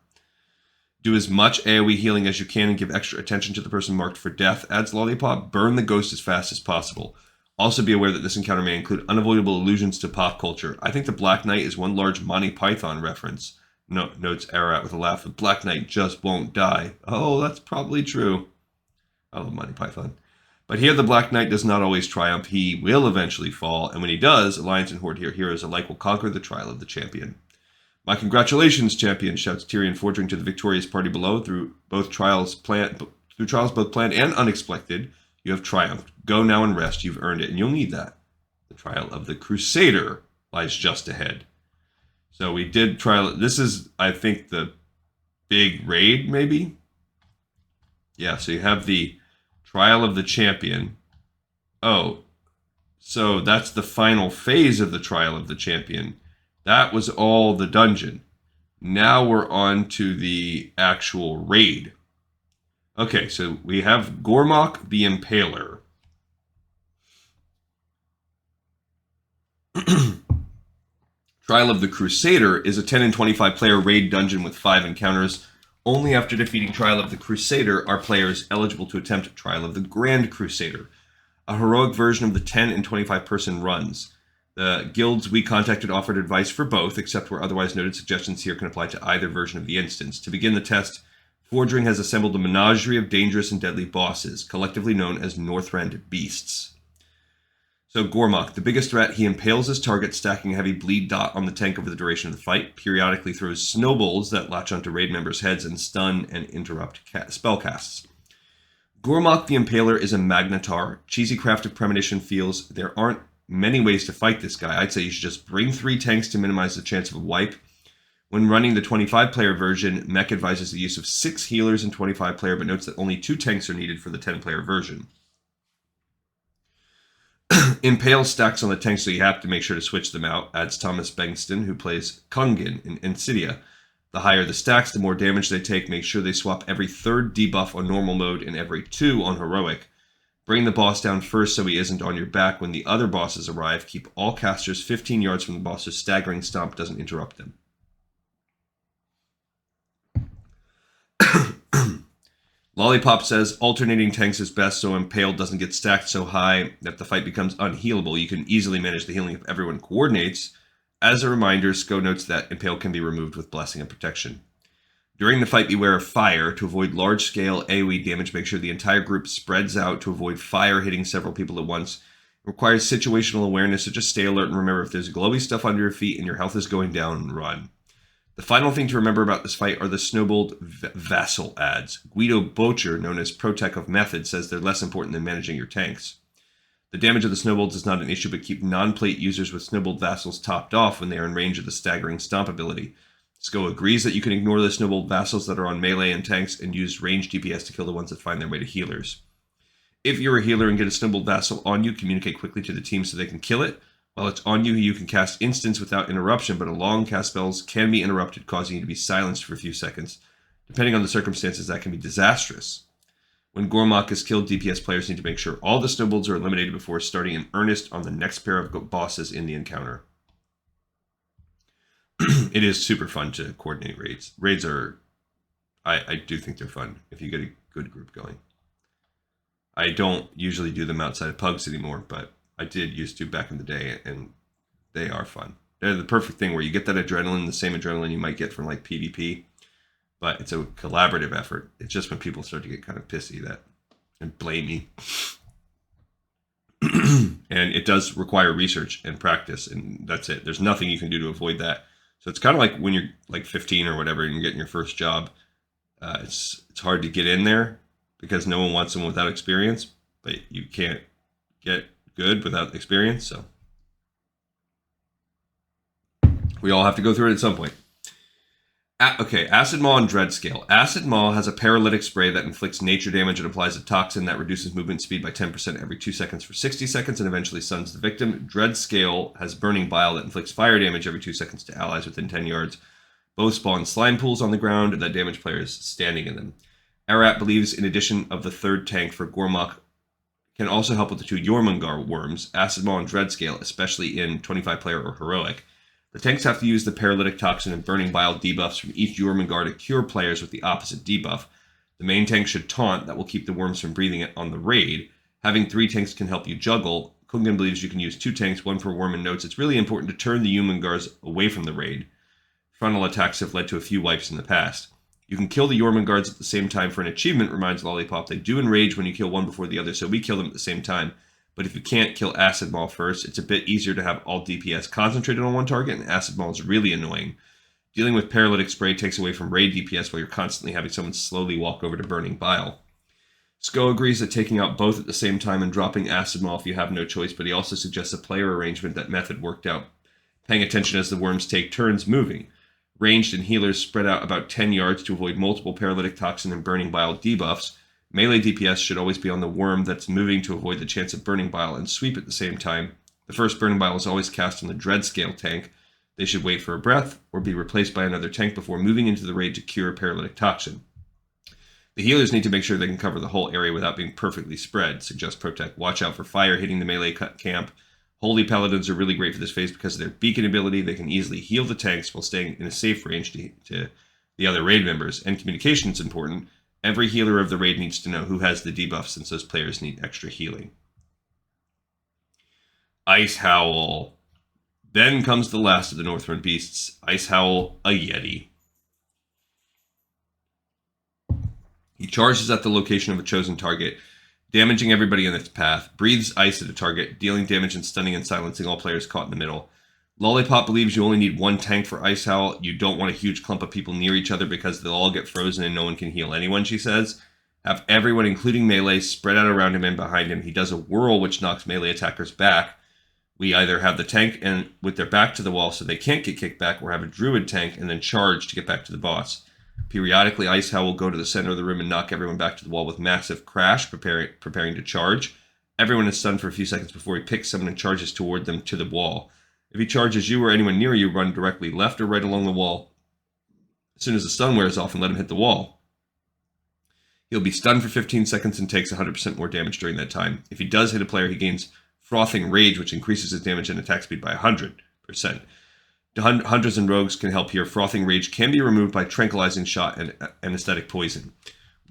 Do as much AoE healing as you can and give extra attention to the person marked for death, adds Lollipop. Burn the ghost as fast as possible. Also be aware that this encounter may include unavoidable allusions to pop culture. I think the Black Knight is one large Monty Python reference. Notes Ararat with a laugh. The Black Knight just won't die. Oh, that's probably true. I love Monty Python. But here the Black Knight does not always triumph. He will eventually fall, and when he does, Alliance and Horde heroes alike will conquer the trial of the champion. My congratulations, champion, shouts Tyrion Fordring to the victorious party below. Through trials both planned and unexpected, you have triumphed. Go now and rest. You've earned it, and you'll need that. The trial of the Crusader lies just ahead. So we did trial. This is, I think, the big raid, maybe? Yeah, so you have the Trial of the Champion. Oh, so that's the final phase of the Trial of the Champion. That was all the dungeon. Now we're on to the actual raid. Okay, so we have Gormok the Impaler. Trial of the Crusader is a 10 and 25 player raid dungeon with 5 encounters. Only after defeating Trial of the Crusader are players eligible to attempt Trial of the Grand Crusader, a heroic version of the 10 and 25 person runs. The guilds we contacted offered advice for both, except where otherwise noted. Suggestions here can apply to either version of the instance. To begin the test, Forging has assembled a menagerie of dangerous and deadly bosses, collectively known as Northrend Beasts. So Gormok, the biggest threat, he impales his target, stacking a heavy bleed dot on the tank over the duration of the fight, periodically throws snowballs that latch onto raid members' heads and stun and interrupt spellcasts. Gormok the Impaler is a Magnetar. Cheesy Craft of Premonition feels there aren't many ways to fight this guy. I'd say you should just bring 3 tanks to minimize the chance of a wipe. When running the 25-player version, Mech advises the use of 6 healers in 25-player, but notes that only 2 tanks are needed for the 10-player version. Impale stacks on the tanks, so you have to make sure to switch them out, adds Thomas Bengston, who plays Kungin in Insidia. The higher the stacks, the more damage they take. Make sure they swap every 3rd debuff on normal mode and every 2 on heroic. Bring the boss down first so he isn't on your back when the other bosses arrive. Keep all casters 15 yards from the boss so staggering stomp doesn't interrupt them. Lollipop says alternating tanks is best so Impale doesn't get stacked so high that the fight becomes unhealable. You can easily manage the healing if everyone coordinates. As a reminder, Sko notes that Impale can be removed with Blessing and Protection. During the fight, beware of fire. To avoid large-scale AoE damage, make sure the entire group spreads out to avoid fire hitting several people at once. It requires situational awareness, so just stay alert and remember if there's glowy stuff under your feet and your health is going down, run. The final thing to remember about this fight are the snowballed vassal ads. Guido Bocher, known as Protec of Method, says they're less important than managing your tanks. The damage of the snowballs is not an issue, but keep non-plate users with snowballed vassals topped off when they are in range of the staggering stomp ability. Sko agrees that you can ignore the snowballed vassals that are on melee and tanks and use ranged DPS to kill the ones that find their way to healers. If you're a healer and get a snowballed vassal on you, communicate quickly to the team so they can kill it. While it's on you, you can cast instants without interruption, but long cast spells can be interrupted, causing you to be silenced for a few seconds. Depending on the circumstances, that can be disastrous. When Gormok is killed, DPS players need to make sure all the snowballs are eliminated before starting in earnest on the next pair of bosses in the encounter. It is super fun to coordinate raids. Raids are, I do think they're fun if you get a good group going. I don't usually do them outside of pugs anymore, but I did used to back in the day, and they are fun. They're the perfect thing where you get that adrenaline, the same adrenaline you might get from like PvP, but it's a collaborative effort. It's just when people start to get kind of pissy that and blamey. And it does require research and practice, and that's it. There's nothing you can do to avoid that. So it's kind of like when you're like 15 or whatever and you're getting your first job. It's hard to get in there because no one wants someone without experience, but you can't get good without experience, so we all have to go through it at some point. Okay, Acid Maw and Dread Scale. Acid Maw has a paralytic spray that inflicts nature damage and applies a toxin that reduces movement speed by 10% every 2 seconds for 60 seconds and eventually stuns the victim. Dread Scale has Burning Bile that inflicts fire damage every 2 seconds to allies within 10 yards. Both spawn slime pools on the ground that damage players standing in them. Arat believes in addition of the 3rd tank for Gormok can also help with the 2 Jormungandr worms, Acid Maw and Dread Scale, especially in 25-player or heroic. The tanks have to use the Paralytic Toxin and Burning Bile debuffs from each Jormungandr to cure players with the opposite debuff. The main tank should taunt, that will keep the worms from breathing it on the raid. Having 3 tanks can help you juggle. Kungen believes you can use 2 tanks, 1 per worm, and notes it's really important to turn the Jormungandrs away from the raid. Frontal attacks have led to a few wipes in the past. You can kill the Jormungandrs at the same time for an achievement, reminds Lollipop. They do enrage when you kill one before the other, so we kill them at the same time. But if you can't kill Acid Maw first, it's a bit easier to have all DPS concentrated on one target, and Acid Maw is really annoying. Dealing with Paralytic Spray takes away from raid DPS while you're constantly having someone slowly walk over to Burning Bile. Sko agrees that taking out both at the same time and dropping Acid Maw if you have no choice, but he also suggests a player arrangement that Method worked out, paying attention as the worms take turns moving. Ranged and healers spread out about 10 yards to avoid multiple Paralytic Toxin and Burning Bile debuffs. Melee DPS should always be on the worm that's moving to avoid the chance of Burning Bile and sweep at the same time. The first Burning Bile is always cast on the Dread Scale tank. They should wait for a breath or be replaced by another tank before moving into the raid to cure Paralytic Toxin. The healers need to make sure they can cover the whole area without being perfectly spread. Suggest Protect. Watch out for fire hitting the melee camp. Holy Paladins are really great for this phase because of their beacon ability. They can easily heal the tanks while staying in a safe range to the other raid members. And communication is important. Every healer of the raid needs to know who has the debuff since those players need extra healing. Ice Howl. Then comes the last of the Northrend beasts. Ice Howl, a Yeti. He charges at the location of a chosen target, damaging everybody in its path, breathes ice at a target, dealing damage and stunning and silencing all players caught in the middle. Lollipop believes you only need one tank for Ice Howl. You don't want a huge clump of people near each other because they'll all get frozen and no one can heal anyone, she says. Have everyone, including melee, spread out around him and behind him. He does a whirl which knocks melee attackers back. We either have the tank and with their back to the wall so they can't get kicked back, or have a druid tank and then charge to get back to the boss. Periodically, Ice Howl will go to the center of the room and knock everyone back to the wall with massive crash, preparing to charge. Everyone is stunned for a few seconds before he picks someone and charges toward them to the wall. If he charges you or anyone near you, run directly left or right along the wall as soon as the stun wears off and let him hit the wall. He'll be stunned for 15 seconds and takes 100% more damage during that time. If he does hit a player, he gains Frothing Rage, which increases his damage and attack speed by 100%. Hunters and rogues can help here. Frothing Rage can be removed by Tranquilizing Shot and Anesthetic Poison.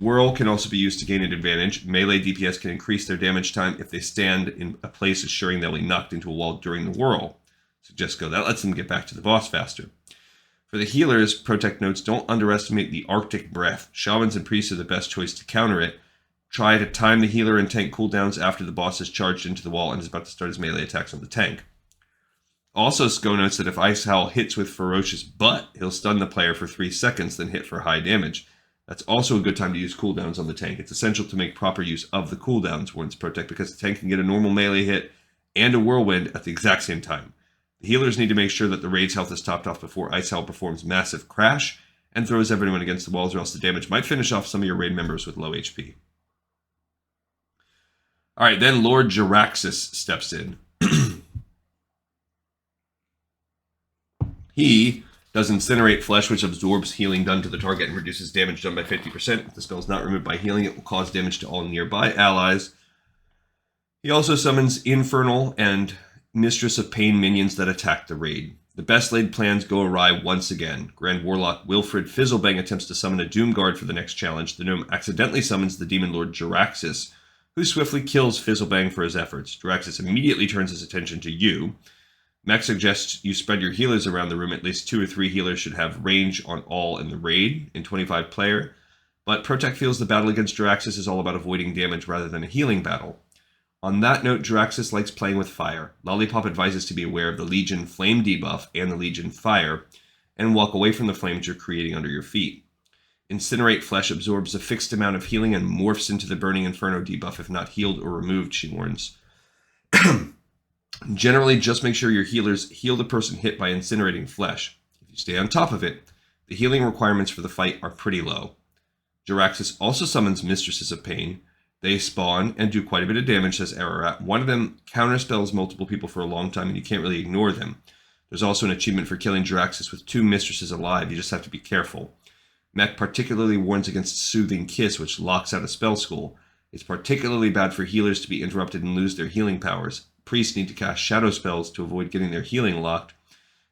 Whirl can also be used to gain an advantage. Melee DPS can increase their damage time if they stand in a place assuring they'll be knocked into a wall during the whirl. Suggest go. That lets them get back to the boss faster. For the healers, Protect notes, don't underestimate the Arctic Breath. Shamans and priests are the best choice to counter it. Try to time the healer and tank cooldowns after the boss has charged into the wall and is about to start his melee attacks on the tank. Also, Sko notes that if Ice Howl hits with Ferocious Butt, he'll stun the player for 3 seconds, then hit for high damage. That's also a good time to use cooldowns on the tank. It's essential to make proper use of the cooldowns, warns Protect, because the tank can get a normal melee hit and a whirlwind at the exact same time. The healers need to make sure that the raid's health is topped off before Ice Howl performs massive crash and throws everyone against the walls, or else the damage might finish off some of your raid members with low HP. Alright, then Lord Jaraxxus steps in. He does Incinerate Flesh, which absorbs healing done to the target and reduces damage done by 50%. If the spell is not removed by healing, it will cause damage to all nearby allies. He also summons Infernal and Mistress of Pain minions that attack the raid. The best laid plans go awry once again. Grand Warlock Wilfred Fizzlebang attempts to summon a Doom Guard for the next challenge. The gnome accidentally summons the Demon Lord Jaraxxus, who swiftly kills Fizzlebang for his efforts. Jaraxxus immediately turns his attention to you. Mech suggests you spread your healers around the room. At least 2 or 3 healers should have range on all in the raid in 25 player. But Protect feels the battle against Jaraxxus is all about avoiding damage rather than a healing battle. On that note, Jaraxxus likes playing with fire. Lollipop advises to be aware of the Legion Flame debuff and the Legion Fire, and walk away from the flames you're creating under your feet. Incinerate Flesh absorbs a fixed amount of healing and morphs into the Burning Inferno debuff if not healed or removed, she warns. Generally, just make sure your healers heal the person hit by incinerating flesh. If you stay on top of it, the healing requirements for the fight are pretty low. Jaraxxus also summons Mistresses of Pain. They spawn and do quite a bit of damage, says Ararat. One of them counterspells multiple people for a long time, and you can't really ignore them. There's also an achievement for killing Jaraxxus with 2 Mistresses alive. You just have to be careful. Mech particularly warns against Soothing Kiss, which locks out a spell school. It's particularly bad for healers to be interrupted and lose their healing powers. Priests need to cast shadow spells to avoid getting their healing locked,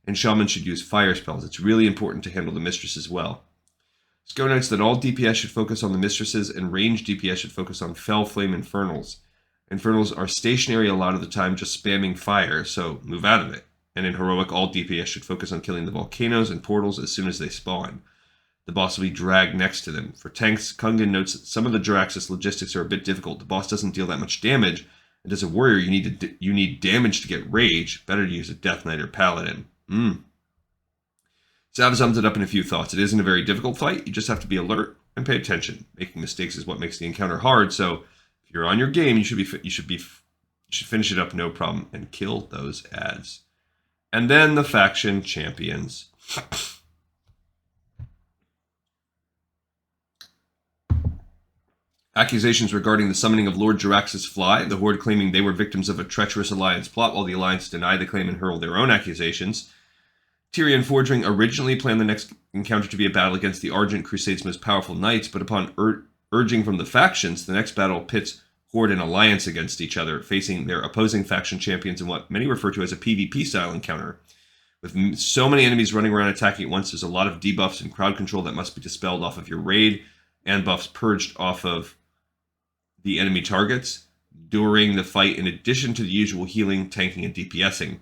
and shamans should use fire spells. It's really important to handle the mistresses well. Sko notes that all DPS should focus on the mistresses, and range DPS should focus on Fell Flame Infernals. Infernals are stationary a lot of the time, just spamming fire, so move out of it. And in Heroic, all DPS should focus on killing the volcanoes and portals as soon as they spawn. The boss will be dragged next to them. For tanks, Kungan notes that some of the Jaraxxus logistics are a bit difficult. The boss doesn't deal that much damage, and as a warrior, you need damage to get rage. Better to use a Death Knight or Paladin. Sav sums it up in a few thoughts. It isn't a very difficult fight. You just have to be alert and pay attention. Making mistakes is what makes the encounter hard. So if you're on your game, you should finish it up no problem and kill those ads. And then the faction champions. Accusations regarding the summoning of Lord Jaraxxus fly, the Horde claiming they were victims of a treacherous Alliance plot, while the Alliance deny the claim and hurl their own accusations. Tyrion Fordring originally planned the next encounter to be a battle against the Argent Crusade's most powerful knights, but upon urging from the factions, the next battle pits Horde and Alliance against each other, facing their opposing faction champions in what many refer to as a PvP-style encounter. With so many enemies running around attacking at once, there's a lot of debuffs and crowd control that must be dispelled off of your raid, and buffs purged off of the enemy targets during the fight, in addition to the usual healing, tanking, and DPSing.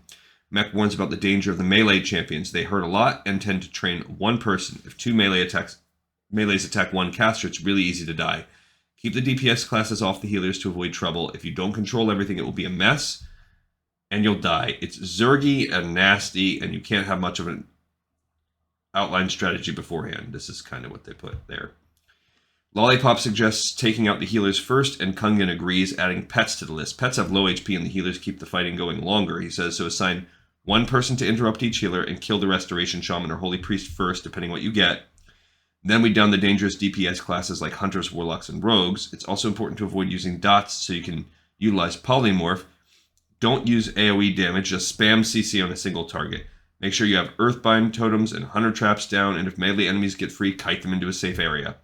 Mech warns about the danger of the melee champions. They hurt a lot and tend to train one person. If two melees attack one caster, it's really easy to die. Keep the DPS classes off the healers to avoid trouble. If you don't control everything, it will be a mess, and you'll die. It's zergy and nasty, and you can't have much of an outline strategy beforehand. This is kind of what they put there. Lollipop suggests taking out the healers first, and Kungan agrees, adding pets to the list. Pets have low HP, and the healers keep the fighting going longer, he says, so assign one person to interrupt each healer and kill the Restoration Shaman or Holy Priest first, depending what you get. Then we down the dangerous DPS classes like Hunters, Warlocks, and Rogues. It's also important to avoid using dots so you can utilize Polymorph. Don't use AoE damage, just spam CC on a single target. Make sure you have Earthbind totems and Hunter traps down, and if melee enemies get free, kite them into a safe area.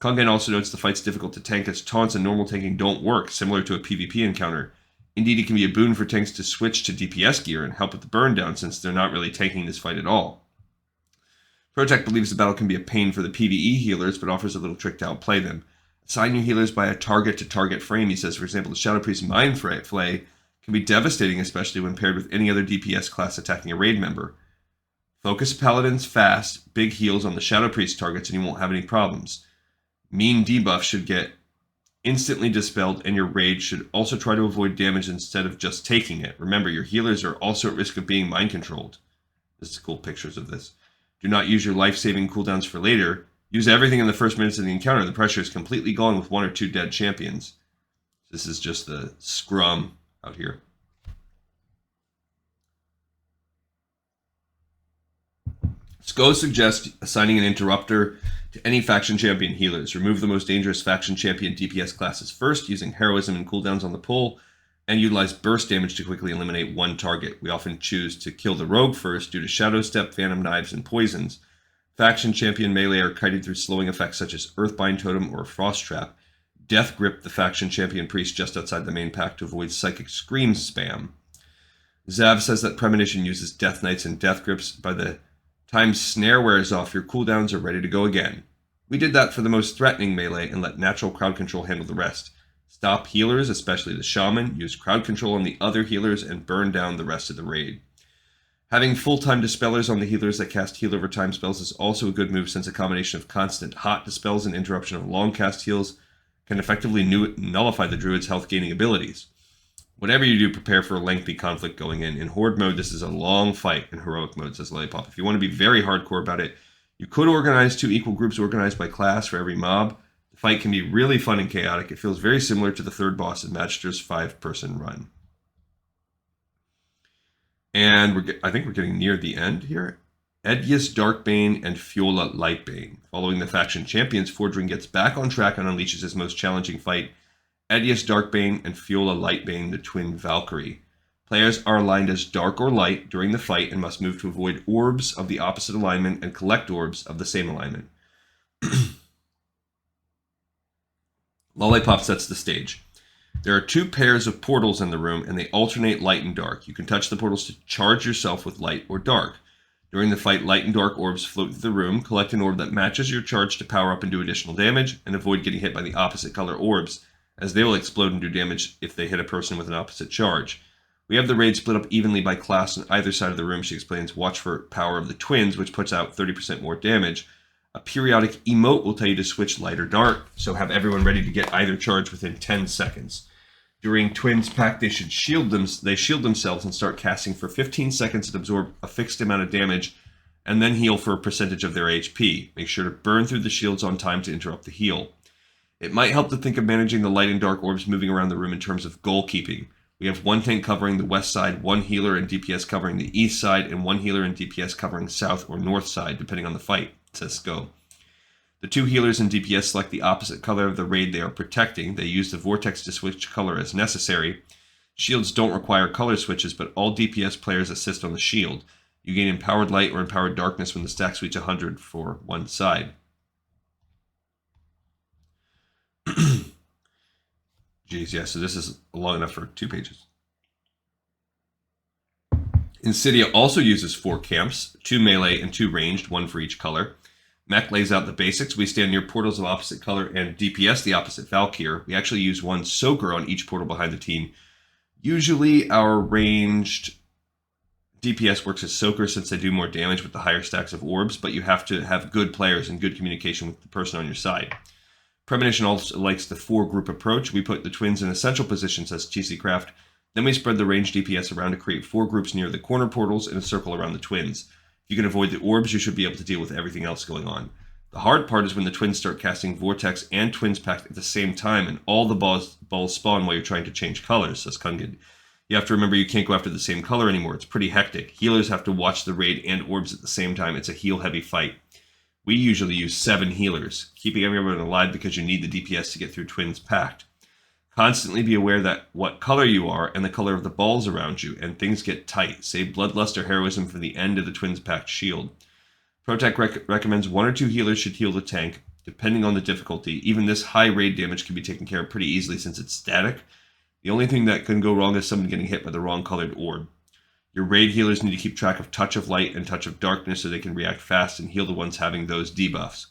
Kungan also notes the fight's difficult to tank as taunts and normal tanking don't work, similar to a PvP encounter. Indeed, it can be a boon for tanks to switch to DPS gear and help with the burn down, since they're not really tanking this fight at all. Protech believes the battle can be a pain for the PvE healers, but offers a little trick to outplay them. Assign your healers by a target-to-target frame, he says. For example, the Shadow Priest Mind Flay can be devastating, especially when paired with any other DPS class attacking a raid member. Focus Paladins fast, big heals on the Shadow Priest targets, and you won't have any problems. Mean debuff should get instantly dispelled, and your raid should also try to avoid damage instead of just taking it. Remember, your healers are also at risk of being mind controlled. This is cool pictures of this. Do not use your life-saving cooldowns for later. Use everything in the first minutes of the encounter. The pressure is completely gone with one or two dead champions. This is just the scrum out here. Sko suggests assigning an interrupter to any faction champion healers. Remove the most dangerous faction champion DPS classes first, using heroism and cooldowns on the pull, and utilize burst damage to quickly eliminate one target. We often choose to kill the rogue first due to Shadow Step, Phantom Knives, and poisons. Faction champion melee are kited through slowing effects such as Earthbind Totem or Frost Trap. Death Grip the faction champion priest just outside the main pack to avoid Psychic Scream spam. Zav says that Premonition uses Death Knights and Death Grips. By the time Snare wears off, your cooldowns are ready to go again. We did that for the most threatening melee and let natural crowd control handle the rest. Stop healers, especially the shaman, use crowd control on the other healers, and burn down the rest of the raid. Having full-time dispellers on the healers that cast heal over time spells is also a good move, since a combination of constant hot dispels and interruption of long cast heals can effectively nullify the druid's health gaining abilities. Whatever you do, prepare for a lengthy conflict going in. In Horde mode, this is a long fight. In Heroic mode, says Lollipop. If you want to be very hardcore about it, you could organize 2 equal groups organized by class for every mob. The fight can be really fun and chaotic. It feels very similar to the third boss in Magister's 5-person run. And I think we're getting near the end here. Edius Darkbane and Fiola Lightbane. Following the faction champions, Fordring gets back on track and unleashes his most challenging fight. Edius Darkbane and Fiola Lightbane, the twin Valkyrie. Players are aligned as dark or light during the fight and must move to avoid orbs of the opposite alignment and collect orbs of the same alignment. Lollipop sets the stage. There are 2 pairs of portals in the room, and they alternate light and dark. You can touch the portals to charge yourself with light or dark. During the fight, light and dark orbs float through the room. Collect an orb that matches your charge to power up and do additional damage, and avoid getting hit by the opposite color orbs, as they will explode and do damage if they hit a person with an opposite charge. We have the raid split up evenly by class on either side of the room, she explains. Watch for Power of the Twins, which puts out 30% more damage. A periodic emote will tell you to switch light or dark, so have everyone ready to get either charge within 10 seconds. During Twins pack, they shield themselves and start casting for 15 seconds and absorb a fixed amount of damage, and then heal for a percentage of their HP. Make sure to burn through the shields on time to interrupt the heal. It might help to think of managing the light and dark orbs moving around the room in terms of goal keeping. We have 1 tank covering the west side, 1 healer and DPS covering the east side, and 1 healer and DPS covering south or north side, depending on the fight, says Sko. The 2 healers and DPS select the opposite color of the raid they are protecting. They use the vortex to switch color as necessary. Shields don't require color switches, but all DPS players assist on the shield. You gain Empowered Light or Empowered Darkness when the stacks reach 100 for one side. Jeez, yeah, so this is long enough for 2 pages. Insidia also uses 4 camps, 2 melee and 2 ranged, 1 for each color. Mech lays out the basics. We stand near portals of opposite color and DPS the opposite Valkyr. We actually use 1 Soaker on each portal behind the team. Usually our ranged DPS works as Soaker since they do more damage with the higher stacks of orbs, but you have to have good players and good communication with the person on your side. Premonition also likes the 4-group approach. We put the twins in essential positions as GC Craft. Then we spread the ranged DPS around to create 4 groups near the corner portals in a circle around the twins. If you can avoid the orbs, you should be able to deal with everything else going on. The hard part is when the twins start casting Vortex and Twins Pact at the same time, and all the balls spawn while you're trying to change colors, says Kungin. You have to remember you can't go after the same color anymore. It's pretty hectic. Healers have to watch the raid and orbs at the same time. It's a heal-heavy fight. We usually use 7 healers, keeping everyone alive because you need the DPS to get through Twins Pact. Constantly be aware that what color you are and the color of the balls around you, and things get tight. Save Bloodlust or Heroism for the end of the Twins Pact shield. ProTech recommends 1 or 2 healers should heal the tank, depending on the difficulty. Even this high raid damage can be taken care of pretty easily since it's static. The only thing that can go wrong is someone getting hit by the wrong colored orb. Your raid healers need to keep track of Touch of Light and Touch of Darkness so they can react fast and heal the ones having those debuffs.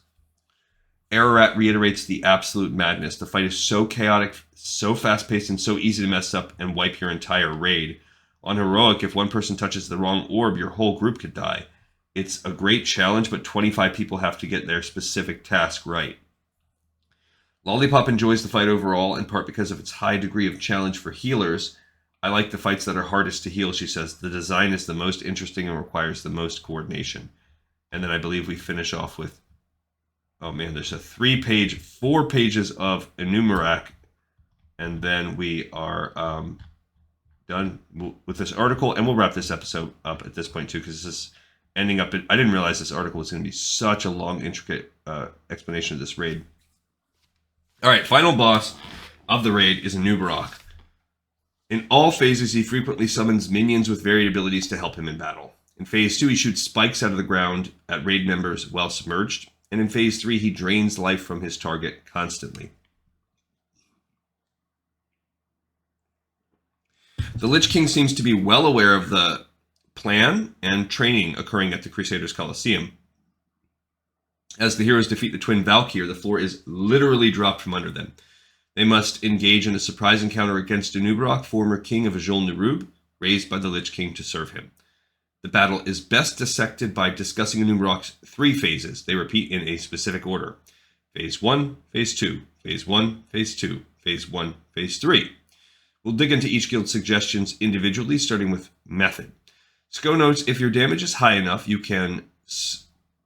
Ararat reiterates the absolute madness. The fight is so chaotic, so fast-paced, and so easy to mess up and wipe your entire raid. On Heroic, if one person touches the wrong orb, your whole group could die. It's a great challenge, but 25 people have to get their specific task right. Lollipop enjoys the fight overall, in part because of its high degree of challenge for healers. I like the fights that are hardest to heal, she says. The design is the most interesting and requires the most coordination. And then I believe we finish off with, oh man, there's a 4 pages of Enumerak, and then we are done with this article, and we'll wrap this episode up at this point too, because this is ending up, I didn't realize this article was going to be such a long, intricate explanation of this raid. All right, final boss of the raid is Enumerak. In all phases, he frequently summons minions with varied abilities to help him in battle. In Phase 2, he shoots spikes out of the ground at raid members while submerged, and in Phase 3, he drains life from his target constantly. The Lich King seems to be well aware of the plan and training occurring at the Crusaders Colosseum. As the heroes defeat the twin Valkyr, the floor is literally dropped from under them. They must engage in a surprise encounter against Enumerak, former king of Ajol-Nerub, raised by the Lich King to serve him. The battle is best dissected by discussing Enumerak's 3 phases. They repeat in a specific order. Phase 1, Phase 2, Phase 1, Phase 2, Phase 1, Phase 3. We'll dig into each guild's suggestions individually, starting with method. SCO notes, if your damage is high enough, you can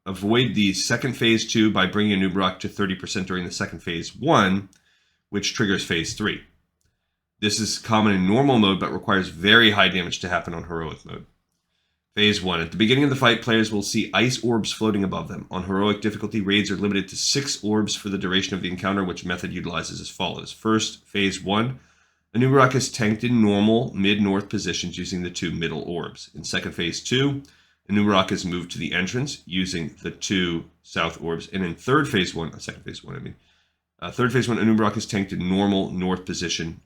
avoid the second Phase 2 by bringing Enumerak to 30% during the second Phase 1, which triggers Phase 3. This is common in normal mode, but requires very high damage to happen on heroic mode. Phase 1. At the beginning of the fight, players will see ice orbs floating above them. On heroic difficulty, raids are limited to 6 orbs for the duration of the encounter, which method utilizes as follows. First, Phase 1. Enumerak is tanked in normal, mid-north positions using the 2 middle orbs. In second Phase 2, Enumerak is moved to the entrance using the 2 south orbs. And in third Phase 1, third Phase 1, Enumerak is tanked in normal north position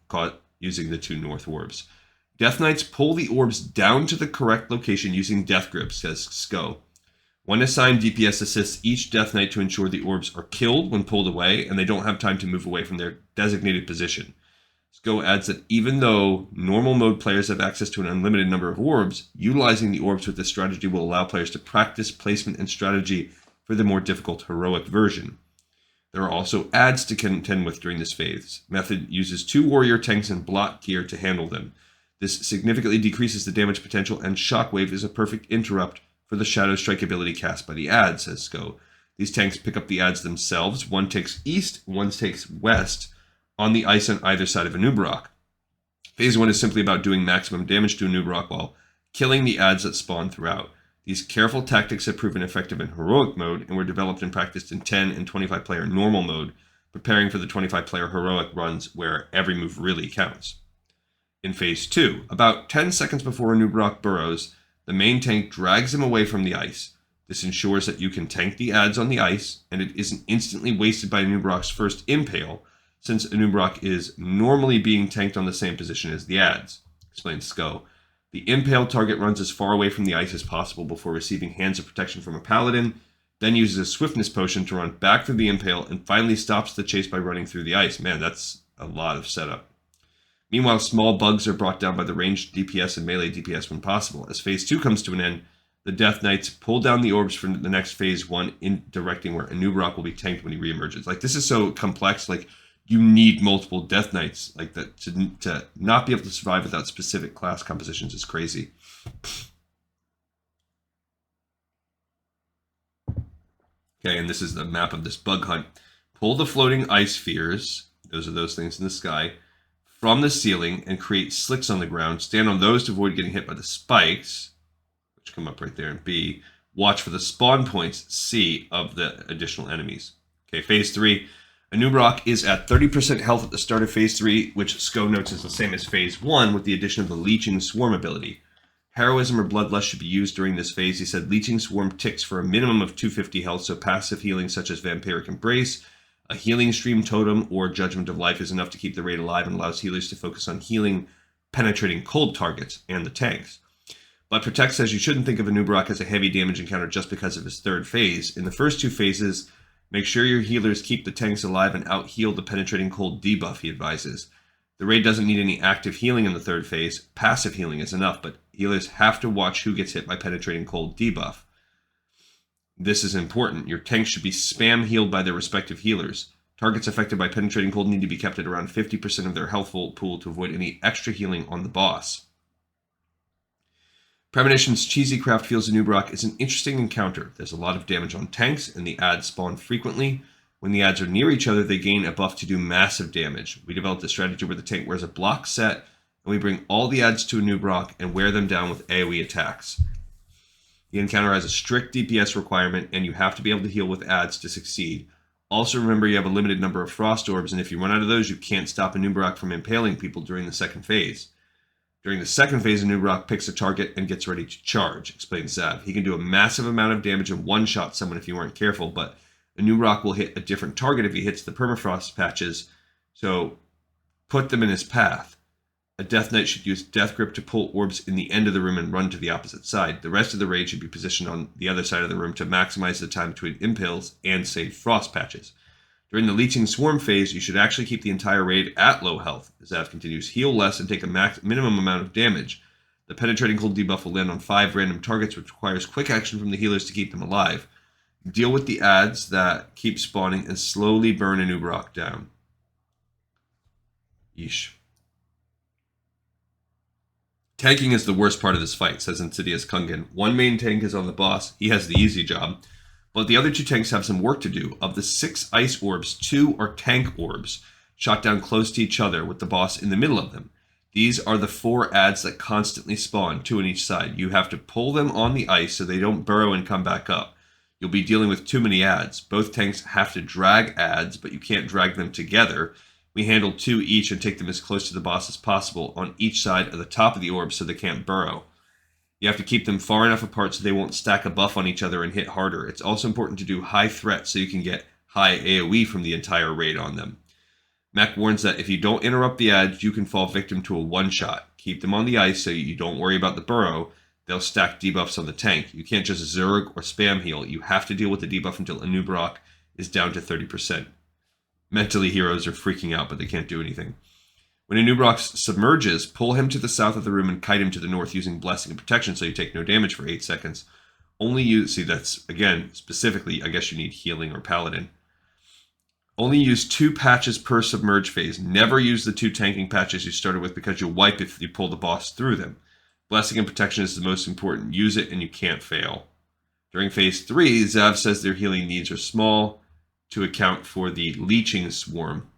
using the 2 north orbs. Death Knights pull the orbs down to the correct location using Death Grip, says SCO. One assigned DPS assists each Death Knight to ensure the orbs are killed when pulled away, and they don't have time to move away from their designated position. SCO adds that even though normal mode players have access to an unlimited number of orbs, utilizing the orbs with this strategy will allow players to practice placement and strategy for the more difficult heroic version. There are also adds to contend with during this phase. Method uses 2 warrior tanks and block gear to handle them. This significantly decreases the damage potential, and Shockwave is a perfect interrupt for the Shadow Strike ability cast by the adds, says SCO. These tanks pick up the adds themselves. One takes east, one takes west, on the ice on either side of Enumerak. Phase 1 is simply about doing maximum damage to Enumerak while killing the adds that spawn throughout. These careful tactics have proven effective in heroic mode and were developed and practiced in 10 and 25 player normal mode, preparing for the 25 player heroic runs where every move really counts. In Phase 2, about 10 seconds before Anub'arak burrows, the main tank drags him away from the ice. This ensures that you can tank the adds on the ice, and it isn't instantly wasted by Anub'arak's first impale, since Anub'arak is normally being tanked on the same position as the adds, explains Sko. The impaled target runs as far away from the ice as possible before receiving Hands of Protection from a paladin, then uses a swiftness potion to run back through the impale, and finally stops the chase by running through the ice. Man, that's a lot of setup. Meanwhile, small bugs are brought down by the ranged DPS and melee DPS when possible. As Phase 2 comes to an end, the Death Knights pull down the orbs from the next Phase 1 in directing where Anub'arak will be tanked when he reemerges. Like, this is so complex, like, you need multiple Death Knights like that to not be able to survive without specific class compositions is crazy. Okay, and this is the map of this bug hunt. Pull the floating ice spheres, those are those things in the sky, from the ceiling and create slicks on the ground. Stand on those to avoid getting hit by the spikes, which come up right there in B. Watch for the spawn points, C, of the additional enemies. Okay, Phase 3. Anub'arak is at 30% health at the start of Phase 3, which Sko notes is the same as Phase 1 with the addition of the Leeching Swarm ability. Heroism or Bloodlust should be used during this phase. He said Leeching Swarm ticks for a minimum of 250 health, so passive healing such as Vampiric Embrace, a Healing Stream Totem, or Judgment of Life is enough to keep the raid alive and allows healers to focus on healing penetrating cold targets and the tanks. But Protect says you shouldn't think of Anub'arak as a heavy damage encounter just because of his third phase. In the first two phases, make sure your healers keep the tanks alive and out-heal the penetrating cold debuff, he advises. The raid doesn't need any active healing in the third phase. Passive healing is enough, but healers have to watch who gets hit by penetrating cold debuff. This is important. Your tanks should be spam healed by their respective healers. Targets affected by penetrating cold need to be kept at around 50% of their health pool to avoid any extra healing on the boss. Premonition's Cheesy Craft feels Anub'arak is an interesting encounter. There's a lot of damage on tanks, and the adds spawn frequently. When the adds are near each other, they gain a buff to do massive damage. We developed a strategy where the tank wears a block set, and we bring all the adds to Anub'arak and wear them down with AoE attacks. The encounter has a strict DPS requirement, and you have to be able to heal with adds to succeed. Also remember you have a limited number of Frost Orbs, and if you run out of those, you can't stop Anub'arak from impaling people during the second phase. During the second phase, Anub'arak picks a target and gets ready to charge, explains Zav. He can do a massive amount of damage and one-shot someone if you weren't careful, but Anub'arak will hit a different target if he hits the permafrost patches, so put them in his path. A Death Knight should use Death Grip to pull orbs in the end of the room and run to the opposite side. The rest of the raid should be positioned on the other side of the room to maximize the time between impales and save frost patches. During the Leeching Swarm phase, you should actually keep the entire raid at low health. Zav continues, heal less and take a minimum amount of damage. The penetrating cold debuff will land on 5 random targets, which requires quick action from the healers to keep them alive. Deal with the adds that keep spawning and slowly burn Anub'arak down. Yeesh. Tanking is the worst part of this fight, says Insidious Kungan. One main tank is on the boss. He has the easy job. But the other two tanks have some work to do. Of the 6 ice orbs, 2 are tank orbs, shot down close to each other with the boss in the middle of them. These are the 4 adds that constantly spawn, 2 on each side. You have to pull them on the ice so they don't burrow and come back up. You'll be dealing with too many adds. Both tanks have to drag adds, but you can't drag them together. We handle 2 each and take them as close to the boss as possible on each side of the top of the orb so they can't burrow. You have to keep them far enough apart so they won't stack a buff on each other and hit harder. It's also important to do high threat so you can get high AoE from the entire raid on them. Mac warns that if you don't interrupt the adds, you can fall victim to a one-shot. Keep them on the ice so you don't worry about the burrow. They'll stack debuffs on the tank. You can't just Zerg or spam heal. You have to deal with the debuff until Anub'arak is down to 30%. Mentally, heroes are freaking out, but they can't do anything. When Anub'arak submerges, pull him to the south of the room and kite him to the north using Blessing and Protection so you take no damage for 8 seconds. Only use, see that's, again, specifically, I guess you need Healing or Paladin. Only use 2 patches per submerge phase. Never use the 2 tanking patches you started with because you'll wipe if you pull the boss through them. Blessing and Protection is the most important. Use it and you can't fail. During phase 3, Zav says their healing needs are small to account for the Leeching Swarm.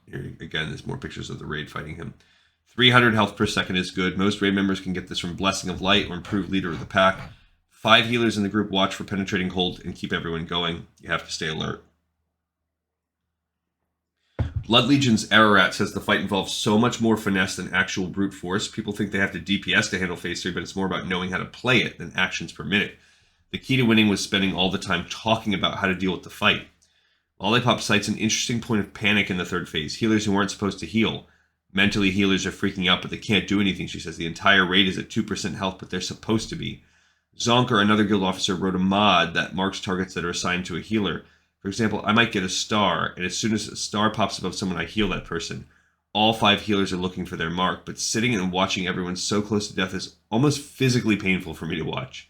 Here, again, there's more pictures of the raid fighting him. 300 health per second is good. Most raid members can get this from Blessing of Light or Improved Leader of the Pack. 5 healers in the group watch for penetrating hold and keep everyone going. You have to stay alert. Blood Legion's Ararat says the fight involves so much more finesse than actual brute force. People think they have to DPS to handle phase 3, but it's more about knowing how to play it than actions per minute. The key to winning was spending all the time talking about how to deal with the fight. Lollipop cites an interesting point of panic in the third phase. Healers who weren't supposed to heal. Mentally, healers are freaking out, but they can't do anything. She says the entire raid is at 2% health, but they're supposed to be. Zonker, another guild officer, wrote a mod that marks targets that are assigned to a healer. For example, I might get a star, and as soon as a star pops above someone, I heal that person. All 5 healers are looking for their mark, but sitting and watching everyone so close to death is almost physically painful for me to watch.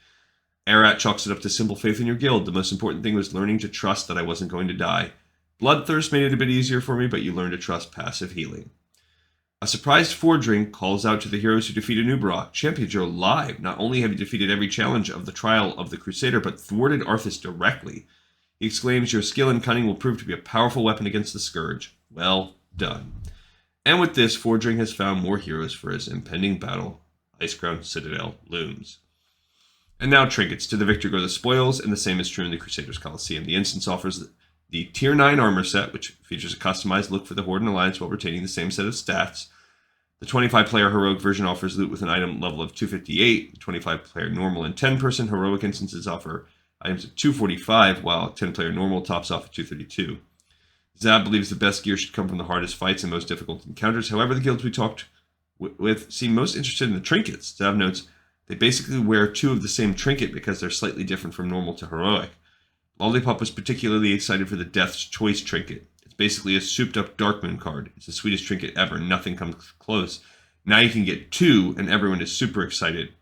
Arat chalks it up to simple faith in your guild. The most important thing was learning to trust that I wasn't going to die. Bloodthirst made it a bit easier for me, but you learn to trust passive healing. A surprised Fordring calls out to the heroes who defeated Nubarak. Champions, you're alive. Not only have you defeated every challenge of the trial of the Crusader, but thwarted Arthas directly. He exclaims, your skill and cunning will prove to be a powerful weapon against the Scourge. Well done. And with this, Fordring has found more heroes for his impending battle. Icecrown Citadel looms. And now trinkets. To the victor go the spoils, and the same is true in the Crusaders Coliseum. The instance offers the Tier 9 armor set, which features a customized look for the Horde and Alliance while retaining the same set of stats. The 25-player Heroic version offers loot with an item level of 258. The 25-player Normal and 10-person Heroic instances offer items of 245, while 10-player Normal tops off at 232. Zab believes the best gear should come from the hardest fights and most difficult encounters. However, the guilds we talked with seem most interested in the trinkets. Zab notes, they basically wear 2 of the same trinket because they're slightly different from Normal to Heroic. Lollipop was particularly excited for the Death's Choice trinket. It's basically a souped-up Darkmoon card. It's the sweetest trinket ever. Nothing comes close. Now you can get 2, and everyone is super excited.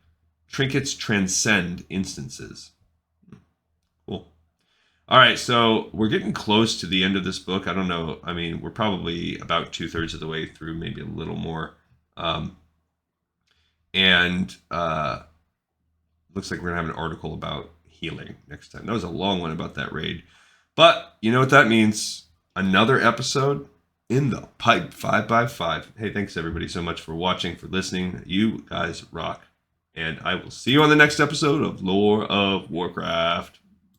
Trinkets transcend instances. Cool. All right, so we're getting close to the end of this book. I don't know. I mean, we're probably about 2/3 of the way through, maybe a little more. Looks like we're going to have an article about healing next time. That was a long one about that raid. But you know what that means. Another episode in the pipe, 5x5. Hey, thanks everybody so much for watching, for listening. You guys rock. And I will see you on the next episode of Lore of Warcraft.